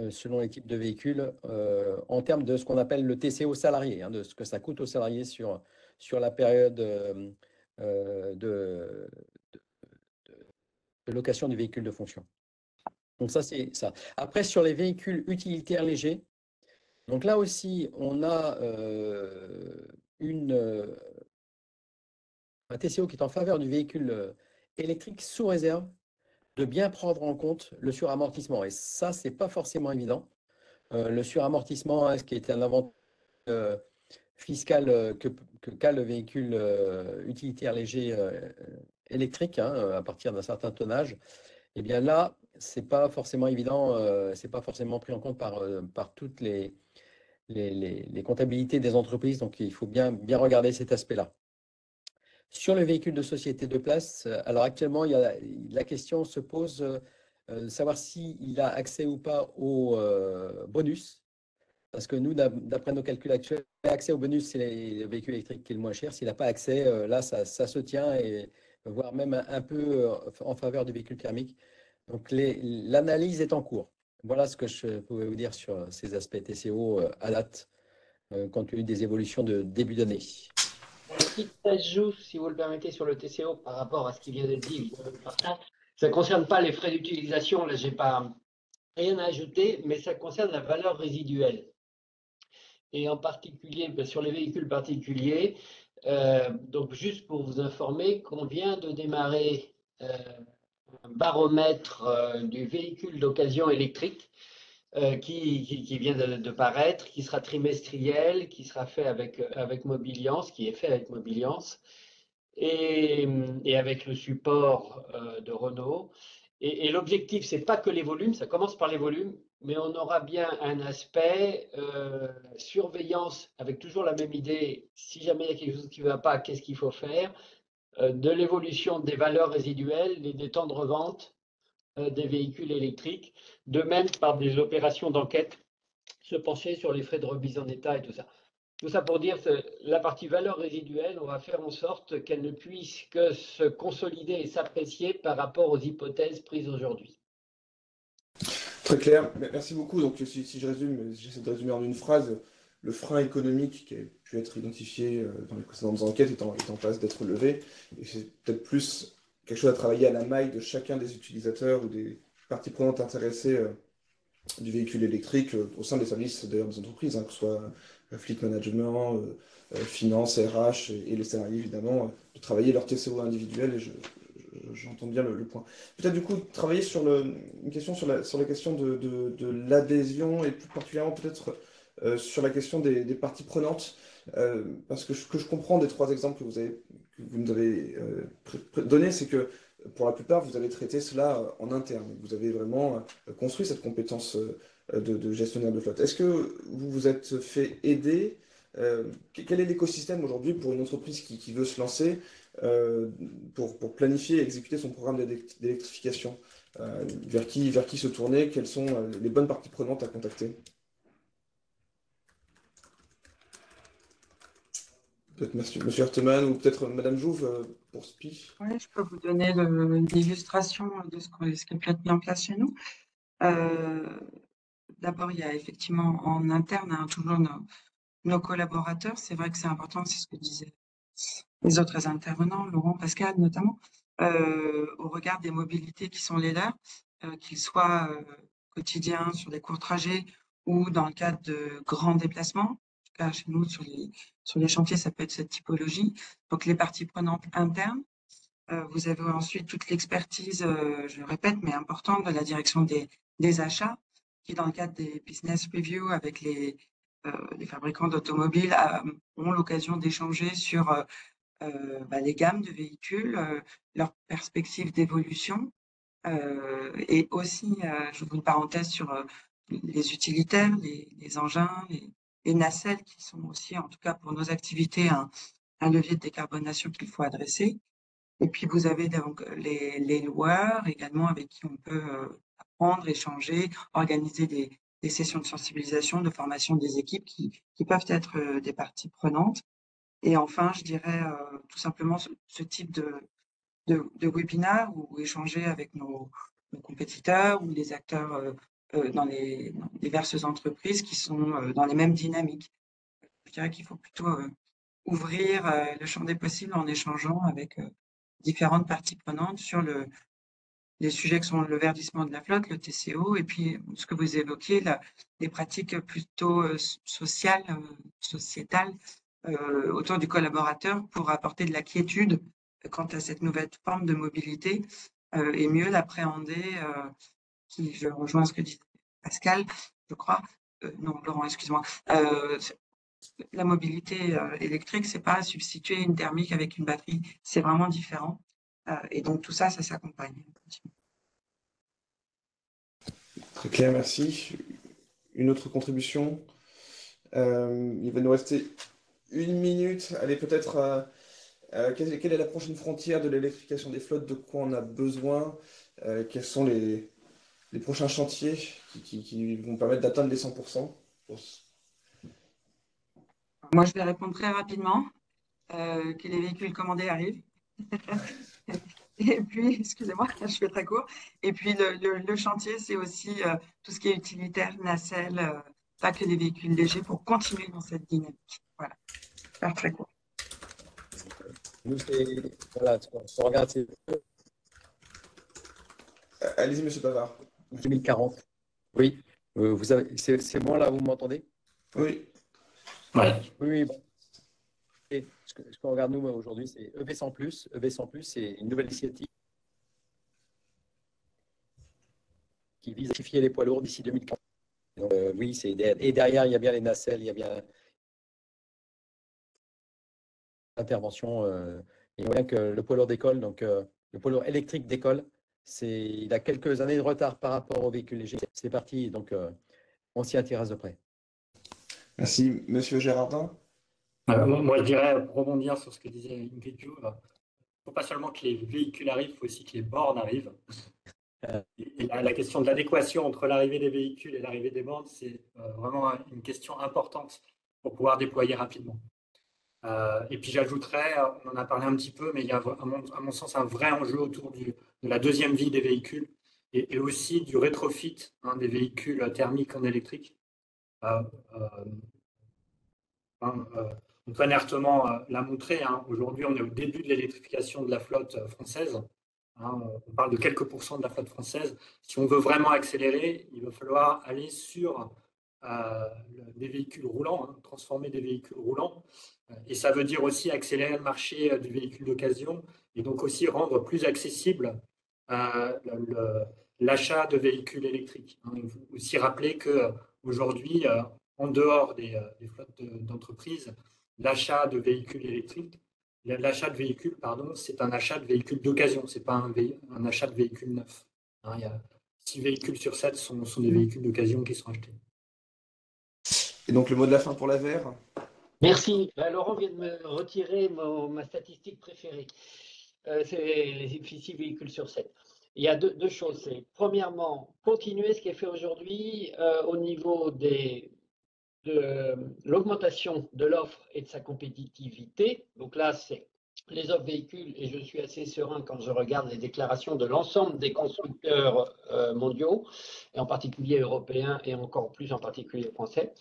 selon les types de véhicules en termes de ce qu'on appelle le TCO salarié, de ce que ça coûte aux salariés sur la période de location du véhicule de fonction. Donc ça, c'est ça. Après, sur les véhicules utilitaires légers, donc là aussi, on a un TCO qui est en faveur du véhicule électrique sous réserve de bien prendre en compte le suramortissement. Et ça, ce n'est pas forcément évident. Le suramortissement, ce qui est un avantage fiscal qu'a le véhicule utilitaire léger électrique à partir d'un certain tonnage, eh bien là, ce n'est pas forcément évident, ce n'est pas forcément pris en compte par toutes les comptabilités des entreprises. Donc, il faut bien regarder cet aspect-là. Sur le véhicule de société de place, alors actuellement, la question se pose de savoir s'il a accès ou pas au bonus. Parce que nous, d'après nos calculs actuels, l'accès au bonus, c'est le véhicule électrique qui est le moins cher. S'il n'a pas accès, là, ça se tient, et voire même un peu en faveur du véhicule thermique. Donc, l'analyse est en cours. Voilà ce que je pouvais vous dire sur ces aspects TCO à date, compte tenu des évolutions de début d'année. Un petit ajout, si vous le permettez, sur le TCO par rapport à ce qui vient d'être dit. Ça ne concerne pas les frais d'utilisation, là, je n'ai pas rien à ajouter, mais ça concerne la valeur résiduelle. Et en particulier, sur les véhicules particuliers, donc juste pour vous informer qu'on vient de démarrer un baromètre du véhicule d'occasion électrique qui vient de paraître, qui sera trimestriel, qui sera fait avec Mobiliance, qui est fait avec Mobiliance, et avec le support de Renault. Et l'objectif, c'est pas que les volumes, ça commence par les volumes, mais on aura bien un aspect surveillance, avec toujours la même idée, si jamais il y a quelque chose qui ne va pas, qu'est-ce qu'il faut faire, de l'évolution des valeurs résiduelles et des temps de revente des véhicules électriques, de même par des opérations d'enquête, se pencher sur les frais de remise en état et tout ça. Tout ça pour dire que la partie valeur résiduelle, on va faire en sorte qu'elle ne puisse que se consolider et s'apprécier par rapport aux hypothèses prises aujourd'hui. Très clair, merci beaucoup. Donc, si je résume, j'essaie de résumer en une phrase, le frein économique qui a pu être identifié dans les précédentes enquêtes est en passe d'être levé. Et c'est peut-être plus quelque chose à travailler à la maille de chacun des utilisateurs ou des parties prenantes intéressées du véhicule électrique au sein des services d'ailleurs des entreprises, hein, que ce soit fleet management, finance, RH et les salariés évidemment, de travailler leur TCO individuel. Et j'entends bien le point. Peut-être du coup travailler sur une question sur la question de l'adhésion et plus particulièrement peut-être sur la question des parties prenantes. Parce que ce que je comprends des trois exemples que vous nous avez donnés, c'est que pour la plupart, vous avez traité cela en interne. Vous avez vraiment construit cette compétence de gestionnaire de flotte. Est-ce que vous vous êtes fait aider? Quel est l'écosystème aujourd'hui pour une entreprise qui veut se lancer pour planifier et exécuter son programme d'électrification? Vers qui se tourner? Quelles sont les bonnes parties prenantes à contacter? Peut-être Monsieur Hertemann ou peut-être Madame Jouve pour SPI. Oui, je peux vous donner l'illustration de ce qui peut être mis en place chez nous. D'abord, il y a effectivement en interne toujours nos collaborateurs. C'est vrai que c'est important, c'est ce que disaient les autres intervenants, Laurent, Pascal notamment, au regard des mobilités qui sont les leurs, qu'ils soient quotidiens sur des courts trajets ou dans le cadre de grands déplacements. En tout cas, chez nous, sur les chantiers, ça peut être cette typologie. Donc, les parties prenantes internes. Vous avez ensuite toute l'expertise, je le répète, mais importante, de la direction des achats, qui, dans le cadre des business reviews avec les fabricants d'automobiles, ont l'occasion d'échanger sur les gammes de véhicules, leurs perspectives d'évolution, et aussi, j'ouvre une parenthèse sur les utilitaires, les engins, les nacelles, qui sont aussi, en tout cas pour nos activités, un levier de décarbonation qu'il faut adresser. Et puis, vous avez donc les loueurs également avec qui on peut apprendre, échanger, organiser des sessions de sensibilisation, de formation des équipes qui peuvent être des parties prenantes. Et enfin, je dirais tout simplement ce type de webinaire ou échanger avec nos compétiteurs ou les acteurs dans les diverses entreprises qui sont dans les mêmes dynamiques. Je dirais qu'il faut plutôt ouvrir le champ des possibles en échangeant avec différentes parties prenantes sur les sujets qui sont le verdissement de la flotte, le TCO, et puis ce que vous évoquiez, les pratiques plutôt sociales, sociétales, autour du collaborateur pour apporter de la quiétude quant à cette nouvelle forme de mobilité et mieux l'appréhender, je rejoins ce que dit Pascal, je crois, non, Laurent, excuse-moi, la mobilité électrique, c'est pas substituer une thermique avec une batterie, c'est vraiment différent. Et donc tout ça, ça s'accompagne. Très clair, merci. Une autre contribution. Il va nous rester une minute. Allez, peut-être, quelle est la prochaine frontière de l'électrification des flottes? De quoi on a besoin? Quels sont les prochains chantiers qui vont permettre d'atteindre les 100%? Moi, je vais répondre très rapidement, que les véhicules commandés arrivent. Et puis, excusez-moi, je fais très court. Et puis, le chantier, c'est aussi tout ce qui est utilitaire, nacelle, pas que des véhicules légers, pour continuer dans cette dynamique. Voilà, faire très court. Nous, voilà, on regarde, c'est Allez-y, monsieur Bavard. 2040. Oui, c'est bon là, vous m'entendez? Oui. Ouais. Oui. Bon. Et ce qu'on regarde nous aujourd'hui, c'est EV100+. EV100+, c'est une nouvelle initiative qui vise à électrifier les poids lourds d'ici 2040. Donc, oui, et derrière, il y a bien les nacelles, il y a bien l'intervention. Il y a bien que le poids lourd d'école, donc le poids lourd électrique d'école, il a quelques années de retard par rapport aux véhicules légers. C'est parti, donc on s'y intéresse de près. Merci, Monsieur Gérardin. Moi, je dirais, pour rebondir sur ce que disait Ingrid, il ne faut pas seulement que les véhicules arrivent, il faut aussi que les bornes arrivent. Et la question de l'adéquation entre l'arrivée des véhicules et l'arrivée des bornes, c'est vraiment une question importante pour pouvoir déployer rapidement. Et puis j'ajouterais, on en a parlé un petit peu, mais il y a à mon sens un vrai enjeu autour de la deuxième vie des véhicules et aussi du rétrofit des véhicules thermiques en électrique. Antoine Herteman l'a montré, aujourd'hui on est au début de l'électrification de la flotte française. On parle de quelques pourcents de la flotte française. Si on veut vraiment accélérer, il va falloir aller sur des véhicules roulants, transformer des véhicules roulants. Et ça veut dire aussi accélérer le marché du véhicule d'occasion et donc aussi rendre plus accessible l'achat de véhicules électriques. Il faut aussi rappeler qu'aujourd'hui, en dehors des flottes d'entreprises, l'achat de véhicules électriques, l'achat de véhicules, pardon, c'est un achat de véhicules d'occasion, ce n'est pas un achat de véhicules neufs. Il y a 6 véhicules sur 7 sont des véhicules d'occasion qui sont achetés. Et donc le mot de la fin pour la VR. Merci. Laurent vient de me retirer ma statistique préférée. C'est les 6 véhicules sur 7. Il y a deux choses. Premièrement, continuer ce qui est fait aujourd'hui au niveau de l'augmentation de l'offre et de sa compétitivité. Donc là, c'est les offres véhicules, et je suis assez serein quand je regarde les déclarations de l'ensemble des constructeurs mondiaux, et en particulier européens, et encore plus en particulier français.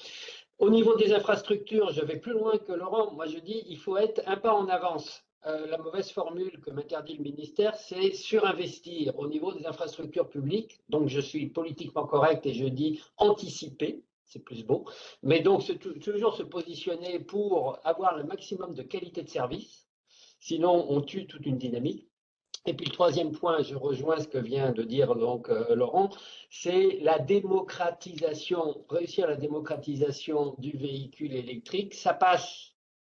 Au niveau des infrastructures, je vais plus loin que Laurent. Moi, je dis il faut être un pas en avance. La mauvaise formule que m'interdit le ministère, c'est surinvestir au niveau des infrastructures publiques. Donc, je suis politiquement correct et je dis anticiper. C'est plus beau, mais donc c'est toujours se positionner pour avoir le maximum de qualité de service, sinon on tue toute une dynamique. Et puis le troisième point, je rejoins ce que vient de dire donc Laurent, c'est la démocratisation, réussir la démocratisation du véhicule électrique. Ça passe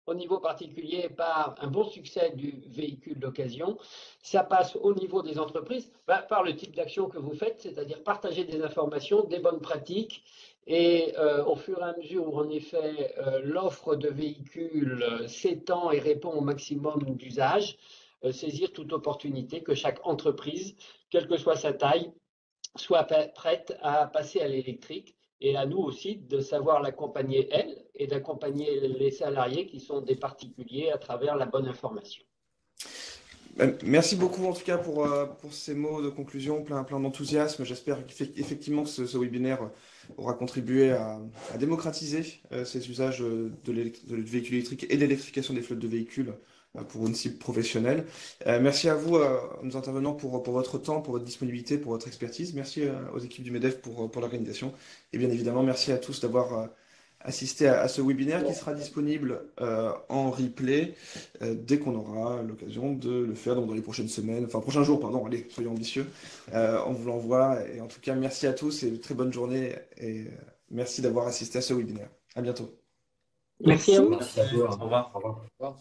au niveau particulier par un bon succès du véhicule d'occasion. Ça passe au niveau des entreprises par le type d'action que vous faites, c'est-à-dire partager des informations, des bonnes pratiques. Et au fur et à mesure où, en effet, l'offre de véhicules s'étend et répond au maximum d'usages, saisir toute opportunité que chaque entreprise, quelle que soit sa taille, soit prête à passer à l'électrique. Et à nous aussi de savoir l'accompagner, elle, et d'accompagner les salariés qui sont des particuliers à travers la bonne information. Merci beaucoup en tout cas pour ces mots de conclusion, plein d'enthousiasme. J'espère effectivement que ce webinaire aura contribué à démocratiser ces usages de véhicules électriques et d'électrification des flottes de véhicules pour une cible professionnelle. Merci à vous, nos intervenants, pour votre temps, pour votre disponibilité, pour votre expertise. Merci aux équipes du MEDEF pour l'organisation. Et bien évidemment, merci à tous d'avoir assisté à ce webinaire qui sera disponible en replay dès qu'on aura l'occasion de le faire, donc dans les prochaines semaines, enfin prochains jours, pardon, allez, soyons ambitieux. On vous l'envoie. Et en tout cas, merci à tous et très bonne journée. Et merci d'avoir assisté à ce webinaire. À bientôt. Merci à vous. Merci à vous. Au revoir. Au revoir.